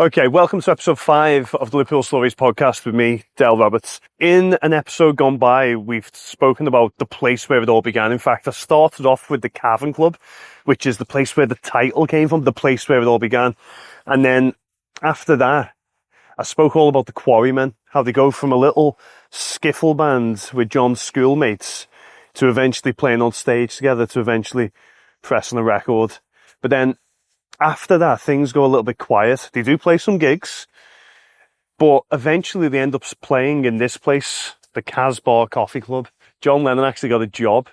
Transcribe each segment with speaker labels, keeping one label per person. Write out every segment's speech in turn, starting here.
Speaker 1: Okay, welcome to episode 5 of the Liverpool Stories Podcast with me, Dale Roberts. In an episode gone by, we've spoken about the place where it all began. In fact, I started off with the Cavern Club, which is the place where the title came from, the place where it all began. And then after that, I spoke all about the Quarrymen, how they go from a little skiffle band with John's schoolmates to eventually playing on stage together, to eventually pressing a record. But then after that, things go a little bit quiet. They do play some gigs, but eventually they end up playing in this place, the Casbah Coffee Club. John Lennon actually got a job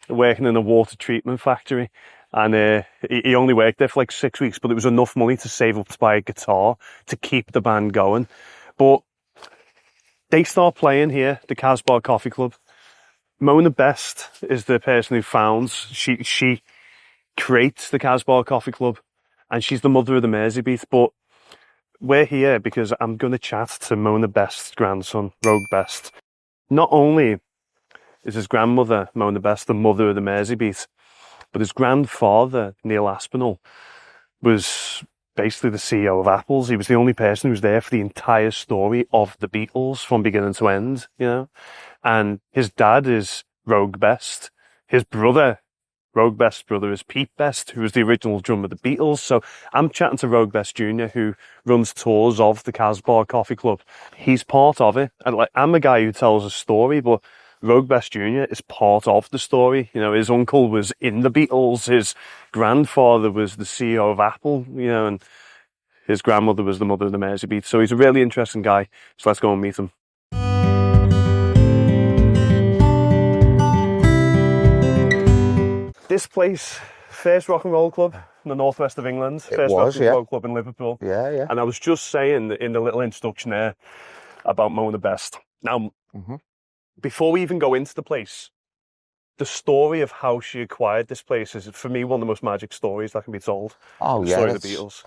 Speaker 1: working in a water treatment factory, and he only worked there for like 6 weeks, but it was enough money to save up to buy a guitar to keep the band going. But they start playing here, the Casbah Coffee Club. Mona Best is the person who founds. She creates the Casbah Coffee Club, and she's the mother of the Merseybeat. But we're here because I'm going to chat to Mona Best's grandson, Roag Best. Not only is his grandmother, Mona Best, the mother of the Merseybeat, but his grandfather, Neil Aspinal, was basically the CEO of Apple's. He was the only person who was there for the entire story of the Beatles from beginning to end, you know. And his dad is Roag Best. His brother, Roag Best's brother, is Pete Best, who was the original drummer of the Beatles. So I'm chatting to Roag Best Jr., who runs tours of the Casbah Coffee Club. He's part of it. And I'm a guy who tells a story, but Roag Best Jr. is part of the story. You know, his uncle was in the Beatles. His grandfather was the CEO of Apple, you know, and his grandmother was the mother of the Merseybeat. So he's a really interesting guy. So let's go and meet him. This place, first rock and roll club in the northwest of England. First rock and roll club in Liverpool.
Speaker 2: Yeah.
Speaker 1: And I was just saying in the little introduction there about Mona Best. Now, before we even go into the place, the story of how she acquired this place is, for me, one of the most magic stories that can be told.
Speaker 2: Oh,
Speaker 1: the
Speaker 2: yeah.
Speaker 1: Story of the Beatles.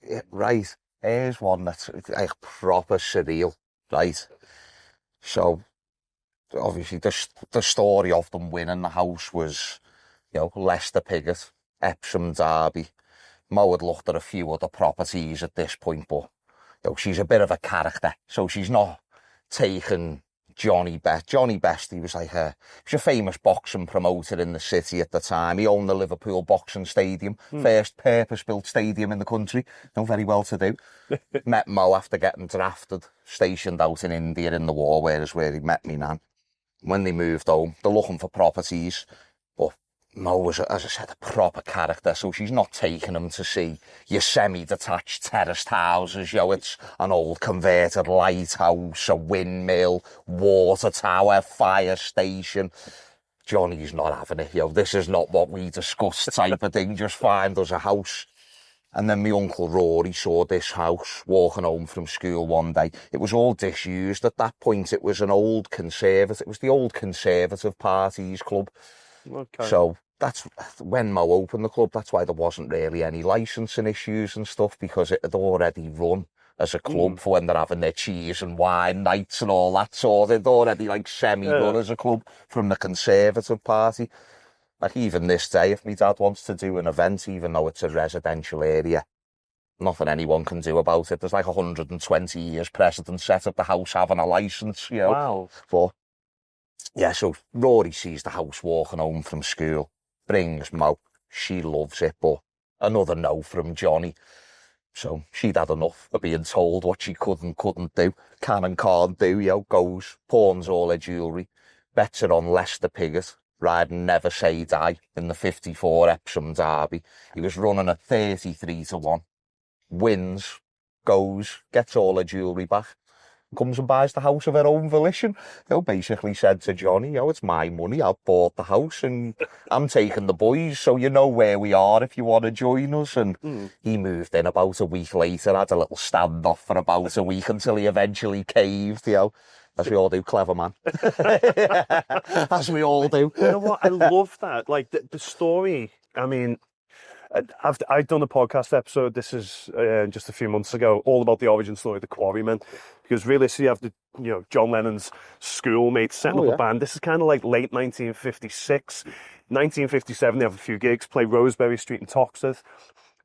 Speaker 2: Yeah, right. Here's one that's like proper surreal, right? So, obviously, the story of them winning the house was, you know, Leicester Piggott, Epsom Derby. Mo had looked at a few other properties at this point, but, you know, she's a bit of a character, so she's not taking Johnny Best. Johnny Best, he was like he was a famous boxing promoter in the city at the time. He owned the Liverpool Boxing Stadium, first purpose-built stadium in the country. No, very well to do. Met Mo after getting drafted, stationed out in India in the war, where he met me nan. When they moved home, they're looking for properties, but Mo was, as I said, a proper character, so she's not taking him to see your semi-detached terraced houses. You know, it's an old converted lighthouse, a windmill, water tower, fire station. Johnny's not having it. You know, this is not what we discussed type of thing. Just find us a house. And then my Uncle Rory saw this house walking home from school one day. It was all disused at that point. It was an old conservative. It was the old Conservative Party's club. Okay. So that's when Mo opened the club. That's why there wasn't really any licensing issues and stuff, because it had already run as a club for when they're having their cheese and wine nights and all that sort. It'd already like semi-run as a club from the Conservative Party. Like even this day, if my dad wants to do an event, even though it's a residential area, nothing anyone can do about it. There's like 120 years precedent set of the house having a license, you know.
Speaker 1: Wow.
Speaker 2: But yeah, so Rory sees the house walking home from school, brings Mo, she loves it, but another no from Johnny. So she'd had enough of being told what she could and couldn't do, can and can't do, you know, goes, pawns all her jewellery, bets her on Leicester Piggott, riding Never Say Die in the 54 Epsom Derby. He was running at 33-1, wins, goes, gets all her jewellery back, comes and buys the house of her own volition. You know, basically said to Johnny, you know, it's my money, I've bought the house and I'm taking the boys, so you know where we are if you want to join us. And he moved in about a week later, had a little standoff for about a week until he eventually caved, you know. As we all do, clever man. As we all do.
Speaker 1: You know what? I love that. Like the story, I mean, I've done a podcast episode, this is just a few months ago, all about the origin story of the Quarrymen, because realistically you have the, you know, John Lennon's schoolmates setting up a band. This is kind of like late 1956, 1957. They have a few gigs, play Rosebery Street in Toxteth,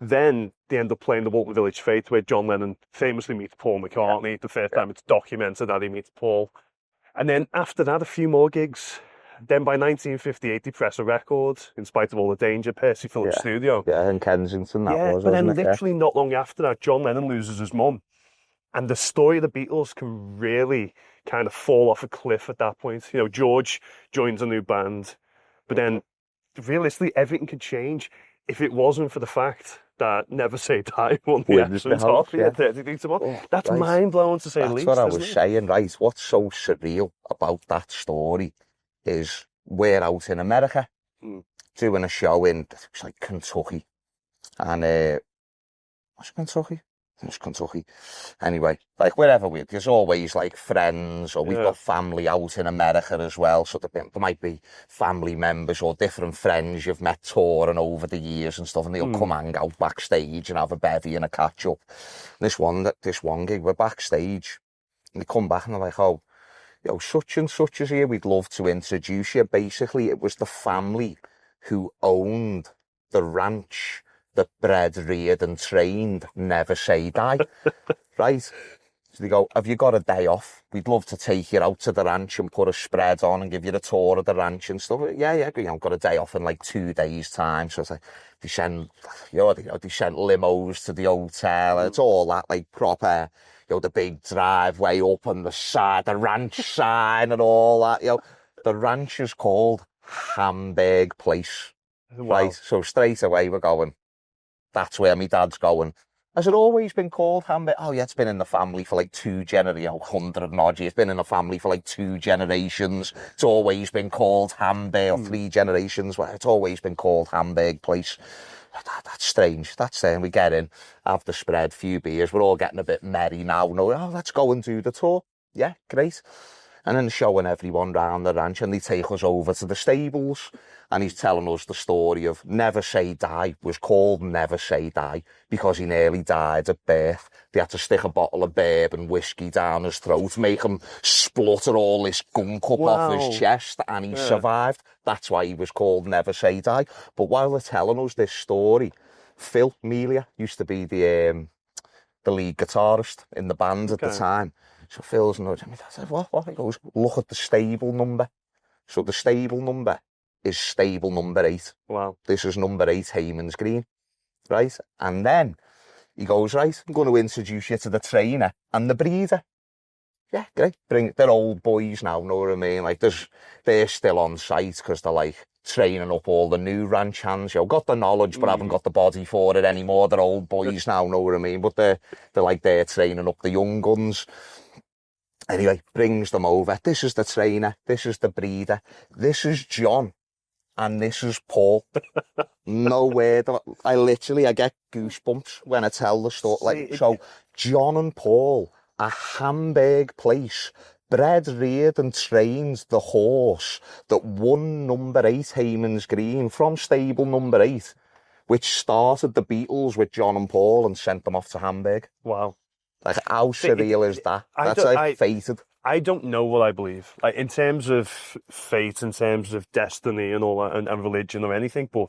Speaker 1: Then they end up playing the Walton Village Fete, where John Lennon famously meets Paul McCartney. The first time it's documented that he meets Paul. And then after that, a few more gigs. Then by 1958, they press a record, In Spite of All the Danger, Percy Phillips Studio.
Speaker 2: Yeah, in Kensington that was,
Speaker 1: but then
Speaker 2: wasn't it?
Speaker 1: literally not long after that, John Lennon loses his mum. And the story of the Beatles can really kind of fall off a cliff at that point. You know, George joins a new band, but then realistically, everything could change if it wasn't for the fact that Never Say Die won the excellent Harvey at 33 to 1.
Speaker 2: Oh,
Speaker 1: That's mind-blowing, to say the least.
Speaker 2: That's what I was saying, right? What's so surreal about that story is we're out in America doing a show in, it's like Kentucky. And, was it Kentucky? I think it was Kentucky. Anyway, like wherever there's always like friends, or we've got family out in America as well. So there might be family members or different friends you've met touring over the years and stuff, and they'll come hang out backstage and have a bevy and a catch up. This one gig, we're backstage, and they come back and they're like, oh, such and such is here. We'd love to introduce you. Basically, it was the family who owned the ranch that bred, reared and trained Never Say Die, right? So they go, have you got a day off? We'd love to take you out to the ranch and put a spread on and give you the tour of the ranch and stuff. Yeah, I've got a day off in like 2 days' time. So it's like, they send limos to the hotel. It's all that, like proper, the big driveway up on the side, the ranch sign and all that. The ranch is called Hamburg Place, right? So straight away we're going, that's where my dad's going. Has it always been called Hamburg? Oh yeah, it's been in the family for like 100 and odd years. It's been in the family for like 2 generations. It's always been called Hamburg, or 3 generations. Well, it's always been called Hamburg Place. That's strange. That's saying we get in, have the spread, few beers. We're all getting a bit merry now. No, let's go and do the tour. Yeah, great. And then showing everyone round the ranch, and they take us over to the stables, and he's telling us the story of Never Say Die was called Never Say Die because he nearly died at birth. They had to stick a bottle of bourbon whiskey down his throat, make him splutter all this gunk up off his chest, and he survived. That's why he was called Never Say Die. But while they're telling us this story, Phil Melia used to be the lead guitarist in the band at the time. So Phil's nudging me. I said, what? He goes, look at the stable number. So the stable number is stable number 8.
Speaker 1: Wow.
Speaker 2: This is number 8, Hayman's Green. Right? And then he goes, right, I'm going to introduce you to the trainer and the breeder. Yeah, great. They're old boys now, know what I mean? Like, they're still on site because they're like training up all the new ranch hands. Got the knowledge, but haven't got the body for it anymore. They're old boys now, know what I mean? But they're training up the young guns. Anyway, brings them over. This is the trainer. This is the breeder. This is John. And this is Paul. No word. I get goosebumps when I tell the story. So John and Paul, a Hamburg Place, bred, reared and trained the horse that won number 8 Hayman's Green from stable number 8, which started the Beatles with John and Paul and sent them off to Hamburg.
Speaker 1: Wow.
Speaker 2: Like, how surreal is that? That's fated.
Speaker 1: I don't know what I believe. Like, in terms of fate, in terms of destiny and all that, and religion or anything, but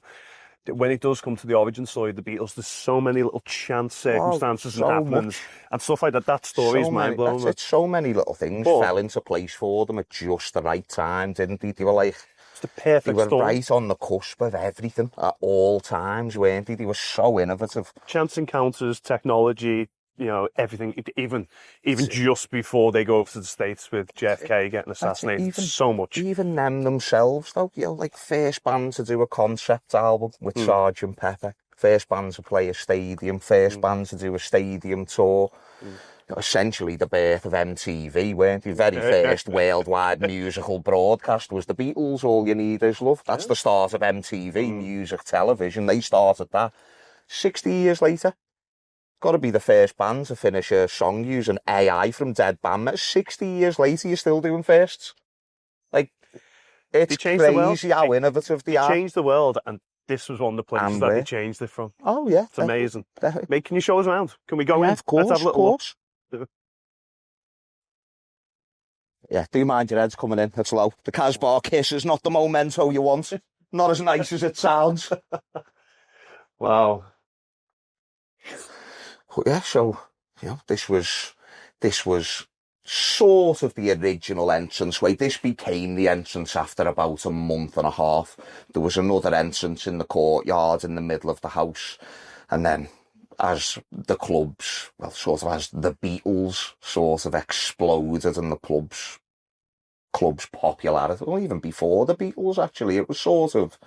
Speaker 1: when it does come to the origin story of the Beatles, there's so many little chance circumstances and happenings and stuff like that. That story is mind-blowing.
Speaker 2: It's so many little things fell into place for them at just the right time, didn't they? They were like,
Speaker 1: it's the perfect
Speaker 2: they were
Speaker 1: storm.
Speaker 2: Right on the cusp of everything at all times, weren't they? They were so innovative.
Speaker 1: Chance encounters, technology, everything, even just before they go over to the States with JFK getting assassinated, so much.
Speaker 2: Even them themselves, though, like first band to do a concept album with Sgt. Pepper, first band to play a stadium, first band to do a stadium tour. Essentially the birth of MTV, weren't they? Very first worldwide musical broadcast was the Beatles, All You Need Is Love. That's the start of MTV, music television. They started that. 60 years later, got to be the first band to finish a song using AI from dead bandmates. 60 years later, you're still doing firsts. Like, it's crazy how innovative they are.
Speaker 1: They changed the world, and this was one of the places that they changed it from.
Speaker 2: Oh, yeah.
Speaker 1: It's amazing. Mate, can you show us around? Can we go in?
Speaker 2: Of course,
Speaker 1: Let's have a little look.
Speaker 2: Yeah, do mind your heads coming in. It's low. The Casbah kiss is not the memento you want. Not as nice as it sounds.
Speaker 1: Wow.
Speaker 2: Yeah, so, this was sort of the original entranceway. This became the entrance after about a month and a half. There was another entrance in the courtyard in the middle of the house. And then as the clubs, well, sort of as the Beatles sort of exploded and the club's popularity, well, even before the Beatles, actually, it was sort of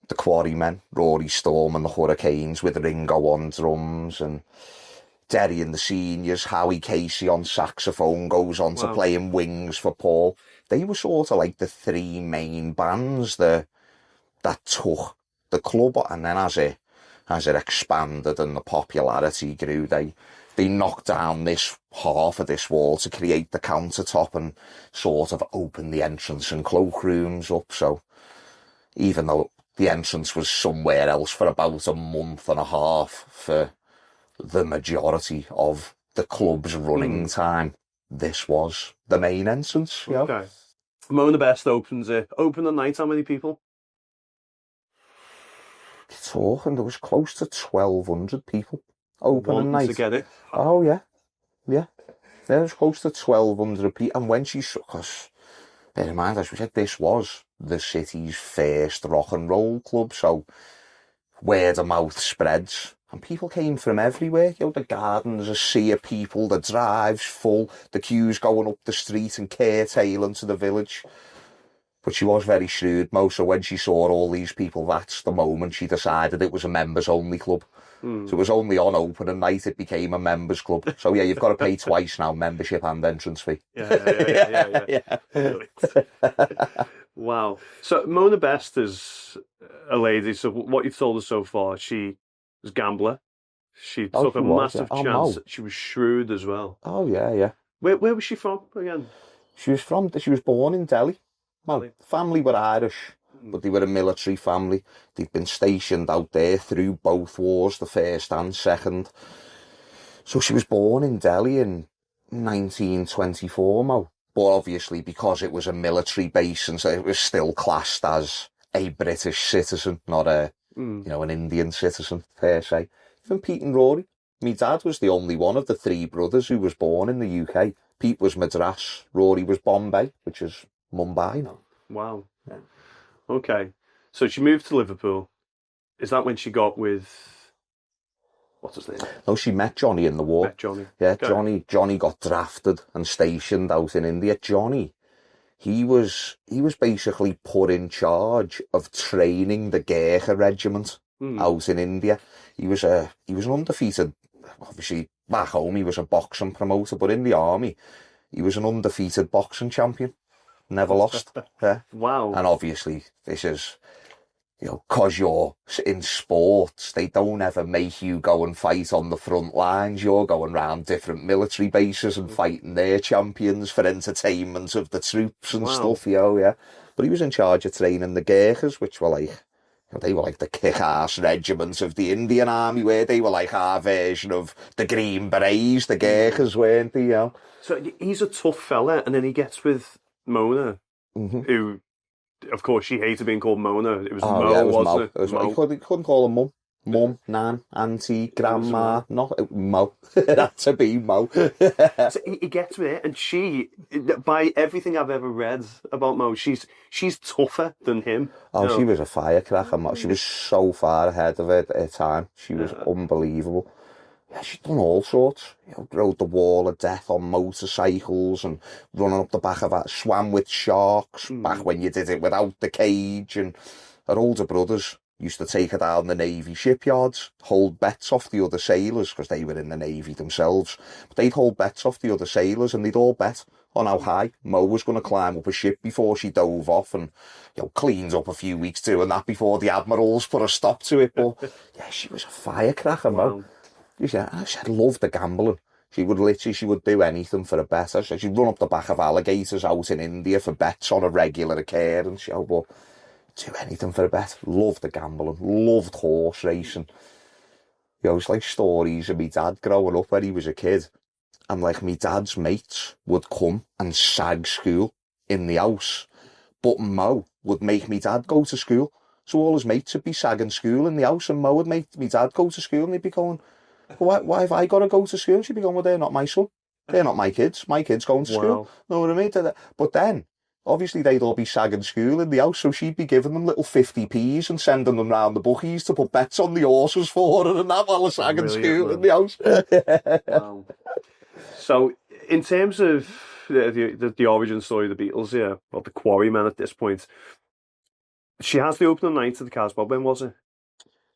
Speaker 2: the Quarrymen, Rory Storm and the Hurricanes with Ringo on drums, and Derry and the Seniors, Howie Casey on saxophone goes on to playing Wings for Paul. They were sort of like the three main bands that took the club, and then as it expanded and the popularity grew, they knocked down this half of this wall to create the countertop and sort of open the entrance and cloakrooms up. So even though the entrance was somewhere else for about a month and a half for the majority of the club's running time, this was the main entrance.
Speaker 1: Okay. Mona Best opens it. Open the night, how many people?
Speaker 2: Talking, there was close to 1,200 people opening night.
Speaker 1: To get it.
Speaker 2: Oh, yeah. There was close to 1,200 people. And when she, because bear in mind, as we said, this was the city's first rock and roll club, so word of mouth spreads. And people came from everywhere. The gardens, a sea of people, the drives full, the queues going up the street and curtailing to the village. But she was very shrewd, Mo, so when she saw all these people, that's the moment she decided it was a members-only club. So it was only on opening night it became a members club. So yeah, you've got to pay twice now, membership and entrance fee.
Speaker 1: Yeah. Wow. So Mona Best is a lady, so what you've told us so far, she was a gambler. She took a massive chance. Mo. She was shrewd as well.
Speaker 2: Oh, yeah.
Speaker 1: Where was she from again?
Speaker 2: She was born in Delhi. Well, family were Irish, but they were a military family. They'd been stationed out there through both wars, the first and second. So she was born in Delhi in 1924, Mo. But obviously, because it was a military base, and so it was still classed as a British citizen, not an Indian citizen, per se. Even Pete and Rory. My dad was the only one of the three brothers who was born in the UK. Pete was Madras, Rory was Bombay, which is Mumbai now.
Speaker 1: Wow. Yeah. Okay. So she moved to Liverpool. Is that when she got with... what's his name?
Speaker 2: No, she met Johnny in the war.
Speaker 1: Met Johnny.
Speaker 2: Yeah, okay. Johnny got drafted and stationed out in India. Johnny, he was basically put in charge of training the Gurkha regiment out in India. He was an undefeated, obviously back home he was a boxing promoter, but in the army he was an undefeated boxing champion. Never lost. Yeah.
Speaker 1: Wow.
Speaker 2: And obviously this is, because you're in sports, they don't ever make you go and fight on the front lines. You're going around different military bases and fighting their champions for entertainment of the troops and stuff. Yeah. But he was in charge of training the Gurkhas, which were like, they were like the kick-ass regiments of the Indian Army, where they were like our version of the Green Berets, the Gurkhas, weren't they?
Speaker 1: So he's a tough fella, and then he gets with Mona, who, of course, she hated being called Mona. It was wasn't it?
Speaker 2: It was Mo. He couldn't call her mum, nan, auntie, grandma, not Mo. It had to be Mo.
Speaker 1: So he gets with it, and she, by everything I've ever read about Mo, she's tougher than him.
Speaker 2: Oh, she was a firecracker, Mo. She was so far ahead of her time. She was unbelievable. Yeah, she'd done all sorts. Rode the wall of death on motorcycles and running up the back of that, swam with sharks back when you did it without the cage. And her older brothers used to take her down the Navy shipyards, hold bets off the other sailors, because they were in the Navy themselves. But they'd hold bets off the other sailors, and they'd all bet on how high Mo was going to climb up a ship before she dove off, and cleaned up a few weeks doing that before the admirals put a stop to it. But yeah, she was a firecracker, Mo. She loved the gambling. She would do anything for a bet. She'd run up the back of alligators out in India for bets on a regular occurrence. She'd do anything for a bet. Loved the gambling. Loved horse racing. It's like stories of my dad growing up when he was a kid. And like my dad's mates would come and sag school in the house. But Mo would make me dad go to school. So all his mates would be sagging school in the house, and Mo would make me dad go to school, and he'd be going, Why have I got to go to school? She'd be going, well, they're not my son. They're not my kids. My kids going to school. Know what I mean? But then, obviously, they'd all be sagging school in the house, so she'd be giving them little 50p's and sending them round the bookies to put bets on the horses for her and that while they're sagging school in the house.
Speaker 1: Wow. So, in terms of the origin story of the Beatles, yeah, or the Quarrymen at this point, she has the opening night of the Casbah. When was it?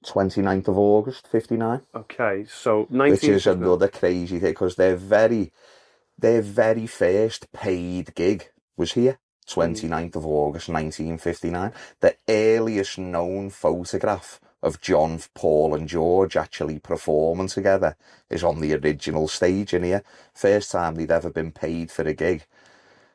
Speaker 2: 29th of August, 59.
Speaker 1: Okay, so 19...
Speaker 2: Which is another crazy thing, because their very first paid gig was here, 29th of August, 1959. The earliest known photograph of John, Paul and George actually performing together is on the original stage in here. First time they'd ever been paid for a gig.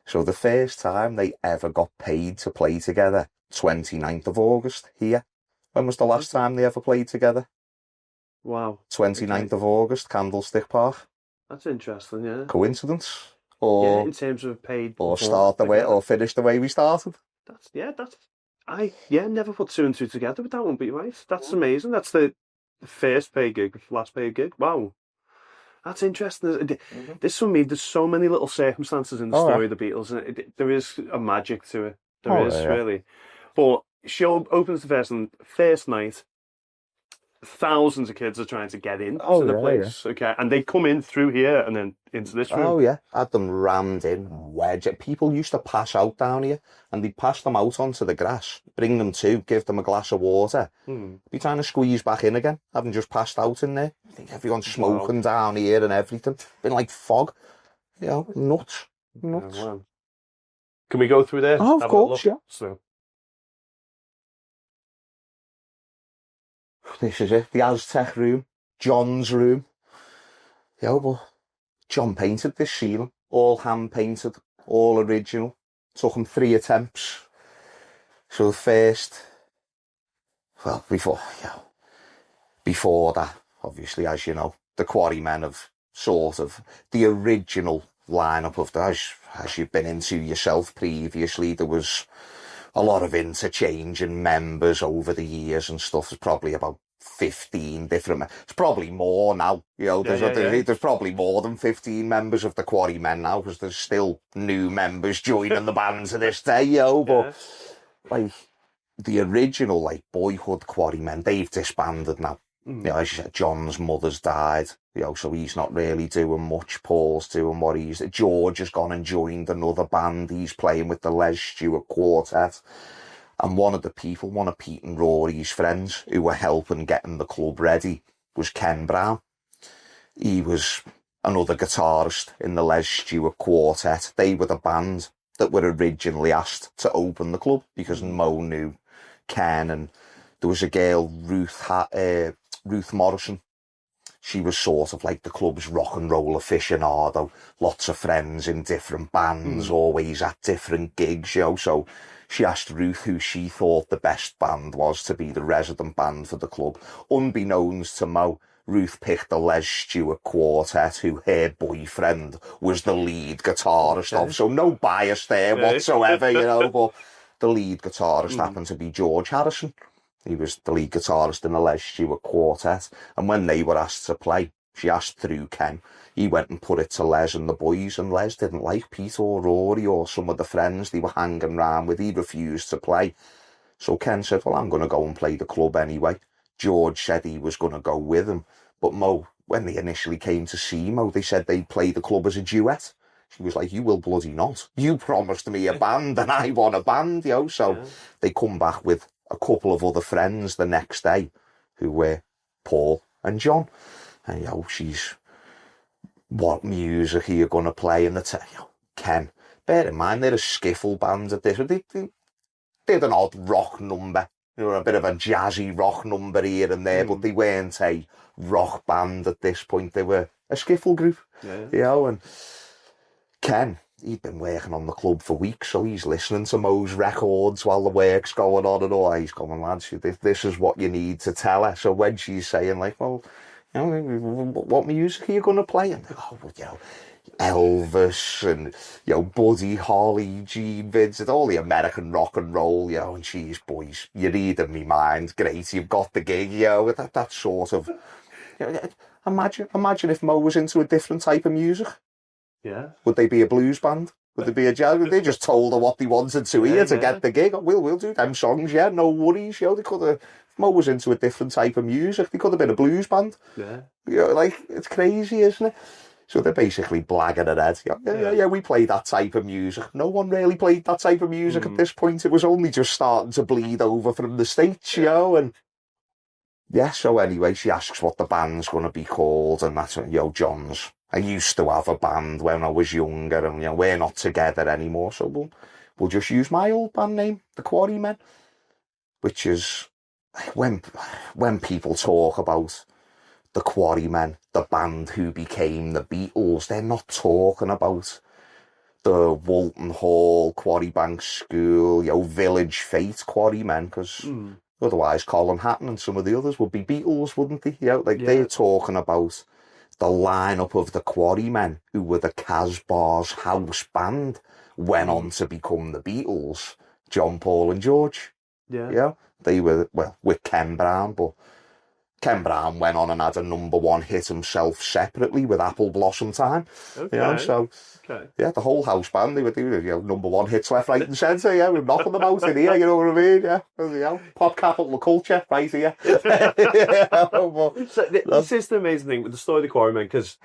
Speaker 2: So the first time they ever got paid to play together, 29th of August here. When was the last time they ever played together?
Speaker 1: Wow.
Speaker 2: 29th of August, Candlestick Park.
Speaker 1: That's interesting, yeah.
Speaker 2: Coincidence? Or,
Speaker 1: yeah, in terms of paid...
Speaker 2: Or start the way, or finish the way we started.
Speaker 1: I never put two and two together, but that won't be right. That's amazing. That's the first paid gig, last paid gig. Wow. That's interesting. This for me, there's so many little circumstances in the story of the Beatles, and there is a magic to it. There is, really. But she opens the first night. Thousands of kids are trying to get into the place, okay? And they come in through here and then into this room.
Speaker 2: Oh, yeah. Had them rammed in, wedge. People used to pass out down here, and they'd pass them out onto the grass, bring them to, give them a glass of water. Be trying to squeeze back in again, having just passed out in there. I think everyone's smoking down here and everything. Been like fog. You know, nuts.
Speaker 1: Wow. Can we go through there?
Speaker 2: Oh, of course, yeah.
Speaker 1: So.
Speaker 2: This is it, the Aztec room, John's room. Yeah, but John painted this ceiling, all hand painted, all original. Took him 3 attempts. So first, well, before that, obviously, as you know, the Quarrymen have sort of the original lineup of as you've been into yourself previously, there was a lot of interchange and members over the years and stuff. There's probably about 15 different... It's probably more now. You know, there's probably more than 15 members of the Quarrymen now, because there's still new members joining the band to this day, you know. But, like, the original, like, boyhood Quarrymen, they've disbanded now. You know, as you said, John's mother's died, you know, so he's not really doing much. Paul's doing what he's... George has gone and joined another band. He's playing with the Les Stewart Quartet. And one of Pete and Rory's friends who were helping getting the club ready was Ken Brown. He was another guitarist in the Les Stewart Quartet. They were the band that were originally asked to open the club, because Mo knew Ken, and there was a girl, Ruth Morrison. She was sort of like the club's rock and roll aficionado, lots of friends in different bands, always at different gigs, you know. So she asked Ruth who she thought the best band was to be the resident band for the club. Unbeknownst to Mo, Ruth picked the Les Stewart Quartet, who her boyfriend was the lead guitarist of. So no bias there whatsoever, you know, but the lead guitarist happened to be George Harrison. He was the lead guitarist in the Les Stewart Quartet. And when they were asked to play, she asked through Ken. He went and put it to Les and the boys, and Les didn't like Pete or Rory or some of the friends they were hanging around with. He refused to play. So Ken said, well, I'm going to go and play the club anyway. George said he was going to go with him. But Mo, when they initially came to see Mo, they said they'd play the club as a duet. She was like, you will bloody not. You promised me a band and I want a band, you know. So they come back with a couple of other friends the next day, who were Paul and John. And, you know, what music are you going to play? And Ken, bear in mind, they're a skiffle band at this. They did an odd rock number, you know, a bit of a jazzy rock number here and there, but they weren't a rock band at this point. They were a skiffle group, you know. And Ken, he'd been working on the club for weeks, so he's listening to Mo's records while the work's going on and all. He's going, lads, this is what you need to tell her. So when she's saying, like, well, you know, what music are you going to play? And they go, oh, well, you know, Elvis and, you know, Buddy Holly, Gene Vincent, all the American rock and roll, you know. And she's, boys, you're reading me mind. Great, you've got the gig, you know. That sort of... You know, Imagine if Mo was into a different type of music.
Speaker 1: Yeah.
Speaker 2: Would they be a blues band? Would they be a jazz? They just told her what they wanted to hear to get the gig. We'll do them songs, yeah, no worries. They could have, if Mo was into a different type of music, they could have been a blues band.
Speaker 1: Yeah.
Speaker 2: It's crazy, isn't it? So they're basically blagging it head. Yeah, we play that type of music. No one really played that type of music at this point. It was only just starting to bleed over from the States, and yeah, so anyway, she asks what the band's going to be called, and that's, John's. I used to have a band when I was younger, and we're not together anymore, so we'll just use my old band name, the Quarrymen, which is when people talk about the Quarrymen, the band who became the Beatles, they're not talking about the Walton Hall, Quarrybank School, Village Fate Quarrymen, because otherwise Colin Hatton and some of the others would be Beatles, wouldn't they? They're talking about the lineup of the Quarrymen, who were the Casbah's house band, went on to become the Beatles, John, Paul and George. Yeah. They were, with Ken Brown, but Ken Brown went on and had a #1 hit himself separately with Apple Blossom Time. Okay. Yeah, the whole house band, they were doing, #1 hits left, right and centre, we're knocking them out in here, you know what I mean, pop capital of culture, right here.
Speaker 1: So this is the amazing thing with the story of the Quarrymen, because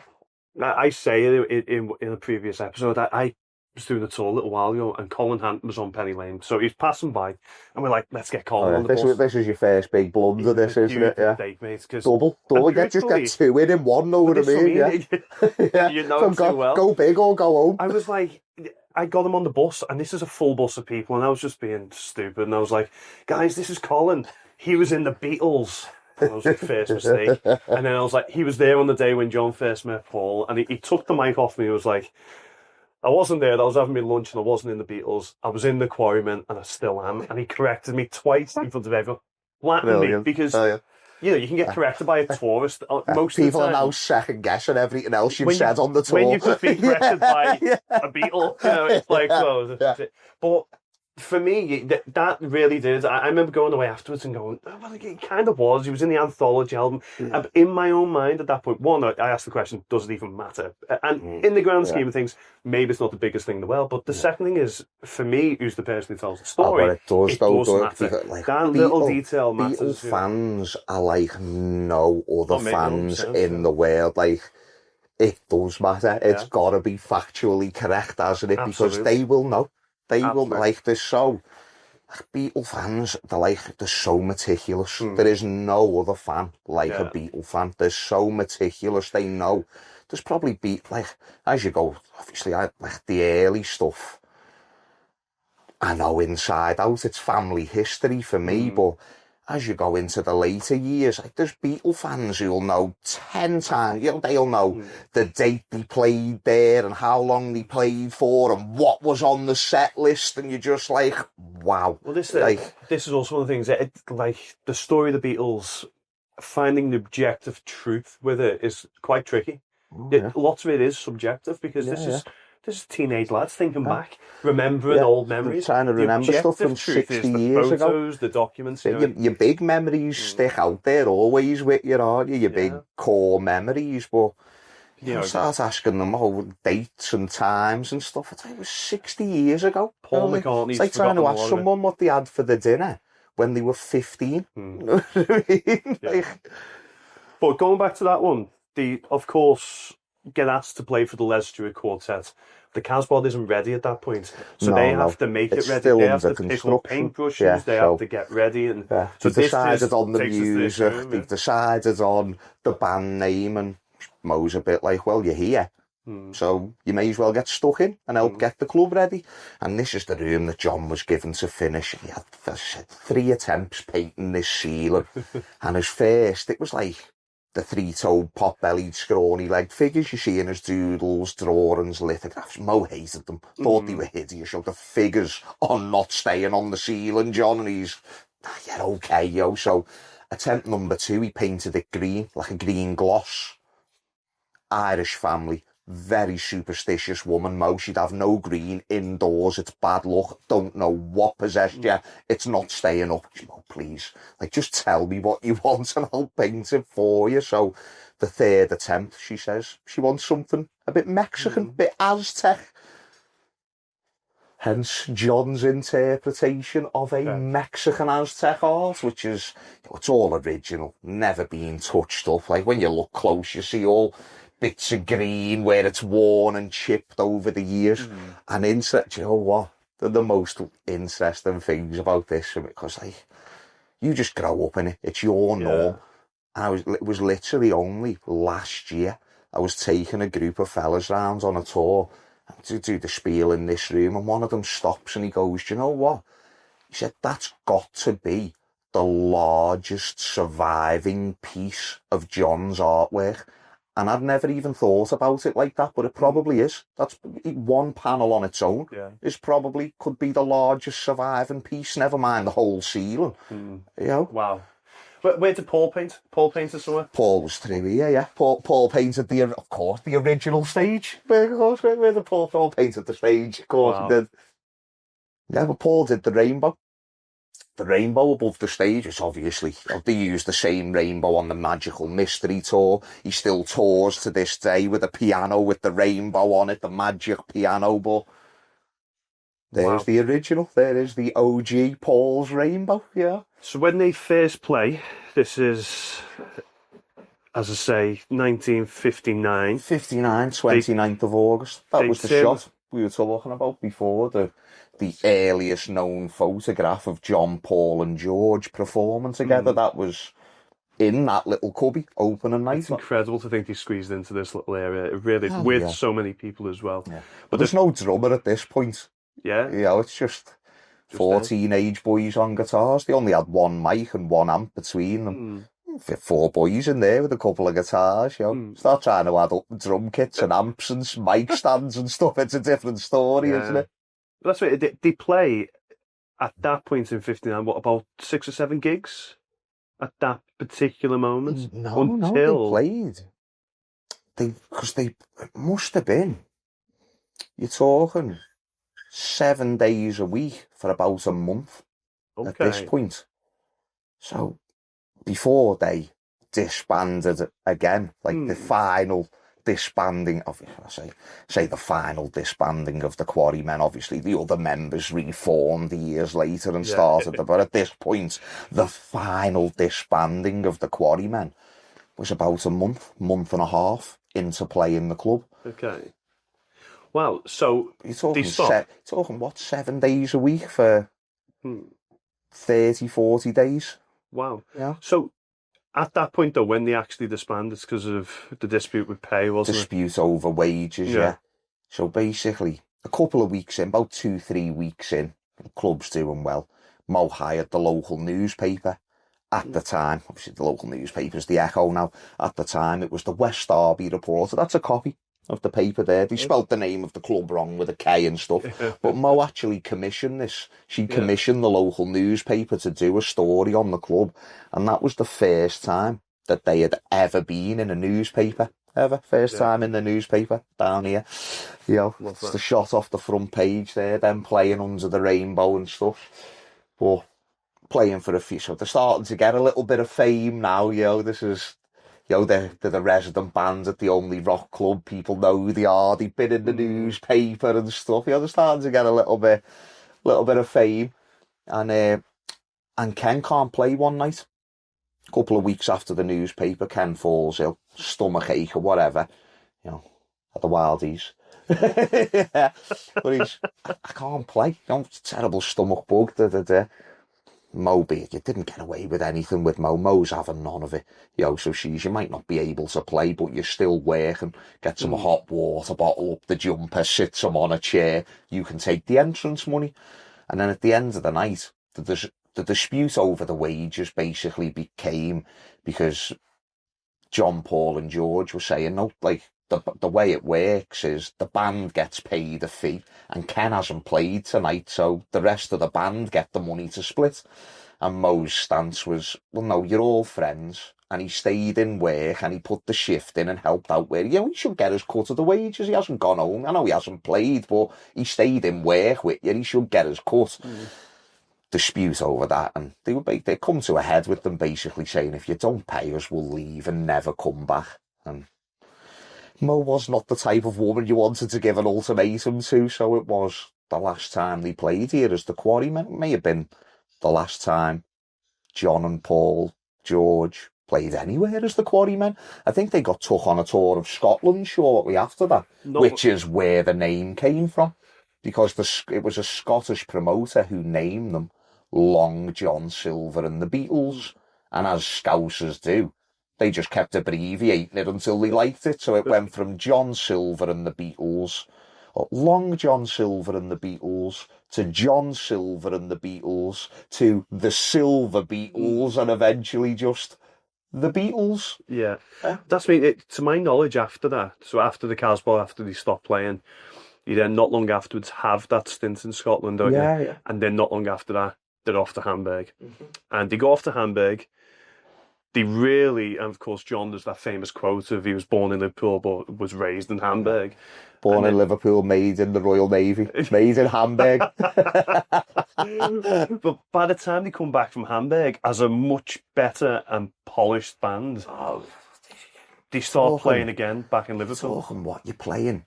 Speaker 1: I say it in a previous episode, I was doing a tour a little while ago, and Colin Hanton was on Penny Lane, so he's passing by, and we're like, let's get Colin on the bus.
Speaker 2: This is your first big blunder, this, isn't it? Yeah.
Speaker 1: Mistake, mate,
Speaker 2: double, just get two in one, know what I mean? Yeah.
Speaker 1: You know him too well.
Speaker 2: Go big or go home.
Speaker 1: I was like, I got him on the bus, and this is a full bus of people, and I was just being stupid, and I was like, guys, this is Colin. He was in the Beatles. That was the first mistake. And then I was like, he was there on the day when John first met Paul, and he took the mic off me. He was like, I wasn't there, I was having my lunch, and I wasn't in the Beatles. I was in the Quarrymen, and I still am. And he corrected me twice in front of everyone. Flattened me, because, you can get corrected by a tourist. Most
Speaker 2: people
Speaker 1: of the time,
Speaker 2: are now second guessing everything else you've said on the tour.
Speaker 1: When you've just been corrected by a Beatle, it's like, But for me, that really did. I remember going away afterwards and going, well, it kind of was. He was in the anthology album. In my own mind at that point, one, I asked the question, does it even matter? And in the grand scheme of things, maybe it's not the biggest thing in the world. But the second thing is, for me, who's the person who tells the story,
Speaker 2: it does matter.
Speaker 1: That little detail matters.
Speaker 2: Beatles fans are like no other fans in the world. Like, it does matter. It's got to be factually correct, hasn't it? Because they will know. They will, they're so, Beatle fans, they're so meticulous. There is no other fan like a Beatle fan. They're so meticulous. They know. There's probably as you go, obviously, the early stuff, I know inside out, it's family history for me, but as you go into the later years, there's Beatle fans who'll know 10 times, they'll know the date they played there and how long they played for and what was on the set list, and you're just like, wow.
Speaker 1: Well, this is also one of the things, the story of the Beatles, finding the objective truth with it is quite tricky. Lots of it is subjective, because this is teenage lads thinking back, remembering old memories.
Speaker 2: Trying to remember stuff from 60 years ago.
Speaker 1: The photos, the documents.
Speaker 2: Your big memories stick out there always with you, aren't you? Your big core memories, but you start asking them dates and times and stuff. It's like, it was 60 years ago.
Speaker 1: Paul McCartney's
Speaker 2: It's like trying to ask someone what they had for the dinner when they were 15. You know what I mean?
Speaker 1: But going back to that one, of course, get asked to play for the Les Stewart Quartet. The Casbah isn't ready at that point, so they have to make it ready. They have to pick up paintbrushes. They have to get ready, and
Speaker 2: so they've decided on the music. They've decided on the band name, and Mo's a bit like, well, you're here, so you may as well get stuck in and help get the club ready. And this is the room that John was given to finish. He had 3 attempts painting this ceiling, and his first, it was like the 3-toed, pot-bellied, scrawny-legged figures you see in his doodles, drawings, lithographs. Mo hated them, thought they were hideous. The figures are not staying on the ceiling, John, and he's, okay, So attempt number 2, he painted it green, like a green gloss. Irish family, very superstitious woman, Mo. She'd have no green indoors. It's bad luck. Don't know what possessed you. It's not staying up. Mo, please, just tell me what you want and I'll paint it for you. So the third attempt, she says she wants something a bit Mexican, a bit Aztec. Hence John's interpretation of a Mexican Aztec art, which is, it's all original, never been touched up. Like when you look close, you see all bits of green where it's worn and chipped over the years. And you know what? They're the most interesting things about this, because like, you just grow up in it. It's your norm. And it was literally only last year I was taking a group of fellas round on a tour to do the spiel in this room, and one of them stops and he goes, "Do you know what?" He said, "That's got to be the largest surviving piece of John's artwork." And I'd never even thought about it like that, but it probably is. That's one panel on its own. Is probably could be the largest surviving piece, never mind the whole ceiling. You know?
Speaker 1: Wow. Where did Paul paint? Paul painted somewhere?
Speaker 2: Paul was through here, yeah. Paul painted of course, the original stage. Where did Paul painted the stage? Of course he did. Yeah, but Paul did the rainbow. The rainbow above the stage, which obviously, they used the same rainbow on the Magical Mystery Tour. He still tours to this day with a piano with the rainbow on it, the magic piano, but there's the original. There is the OG Paul's rainbow, yeah. So
Speaker 1: when they first play, this is, as I say, 1959.
Speaker 2: 29th of August. That was the shot we were talking about before, the earliest known photograph of John, Paul and George performing together. That was in that little cubby, opening night.
Speaker 1: It's incredible to think he squeezed into this little area. It really, with so many people as well.
Speaker 2: Yeah. But there's no drummer at this point.
Speaker 1: Yeah.
Speaker 2: You know, it's just 4 teenage boys on guitars. They only had one mic and one amp between them. 4 boys in there with a couple of guitars, you know. Start trying to add up drum kits and amps and mic stands and stuff. It's a different story, isn't it?
Speaker 1: That's right. They play at that point in 59, what, about 6 or 7 gigs at that particular moment?
Speaker 2: No, they played. Because they must have been, you're talking 7 days a week for about a month at this point. So before they disbanded again, like the final disbanding of, say the final disbanding of the Quarrymen. Obviously the other members reformed years later and started, but at this point the final disbanding of the Quarrymen was about a month and a half into playing the club.
Speaker 1: Okay. Wow, so
Speaker 2: you're talking what, 7 days a week for 30, 40 days?
Speaker 1: Wow.
Speaker 2: Yeah.
Speaker 1: So at that point, though, when they actually disbanded, it's because of the dispute with pay, wasn't it?
Speaker 2: Dispute over wages, yeah. So basically, a couple of weeks in, about 2-3 weeks in, the club's doing well. Mo hired the local newspaper. At the time, obviously the local newspaper's the Echo now. At the time, it was the West Derby Reporter. That's a copy of the paper there. They spelt the name of the club wrong with a K and stuff. But Mo actually commissioned this. She commissioned the local newspaper to do a story on the club. And that was the first time that they had ever been in a newspaper. Ever. First time in the newspaper down here. You know, it's the shot off the front page there, them playing under the rainbow and stuff. But playing for a few, so they're starting to get a little bit of fame now, you know. This is, you know, they're the resident band at the only rock club. People know who they are. They've been in the newspaper and stuff. You know, they're starting to get a little bit of fame. And Ken can't play one night. A couple of weeks after the newspaper, Ken falls ill, stomachache or whatever, you know, at the Wildies. But I can't play. You know, terrible stomach bug. Mo, you didn't get away with anything with Mo. Mo's having none of it. You know, so you might not be able to play, but you're still working. Get some hot water bottle up the jumper, sit some on a chair. You can take the entrance money. And then at the end of the night, the dispute over the wages basically became because John, Paul and George were saying, no, like, the way it works is the band gets paid a fee and Ken hasn't played tonight, so the rest of the band get the money to split. And Mo's stance was, well, no, you're all friends. And he stayed in work and he put the shift in and helped out where, you know, he should get his cut of the wages. He hasn't gone home. I know he hasn't played, but he stayed in work with you. He should get his cut. Dispute over that, and they come to a head with them basically saying, if you don't pay us, we'll leave and never come back. And Mo was not the type of woman you wanted to give an ultimatum to, so it was the last time they played here as the Quarrymen. It may have been the last time John and Paul, George played anywhere as the Quarrymen. I think they got took on a tour of Scotland shortly after that, which is where the name came from, because it was a Scottish promoter who named them Long John Silver and the Beatles, and as Scousers do, they just kept abbreviating it until they liked it, so it went from John Silver and the Beatles, or Long John Silver and the Beatles, to John Silver and the Beatles, to the Silver Beatles, and eventually just the Beatles.
Speaker 1: Yeah. That's me. To my knowledge, after that, so after the Casbah, after they stopped playing, you then not long afterwards have that stint in Scotland, don't you?
Speaker 2: Yeah.
Speaker 1: And then not long after that, they're off to Hamburg. And they go off to Hamburg. They really, and of course, John does that famous quote of he was born in Liverpool but was raised in Hamburg.
Speaker 2: Born in Liverpool, made in the Royal Navy, made in Hamburg.
Speaker 1: But by the time they come back from Hamburg as a much better and polished band, they start playing again back in Liverpool.
Speaker 2: Talking what you're playing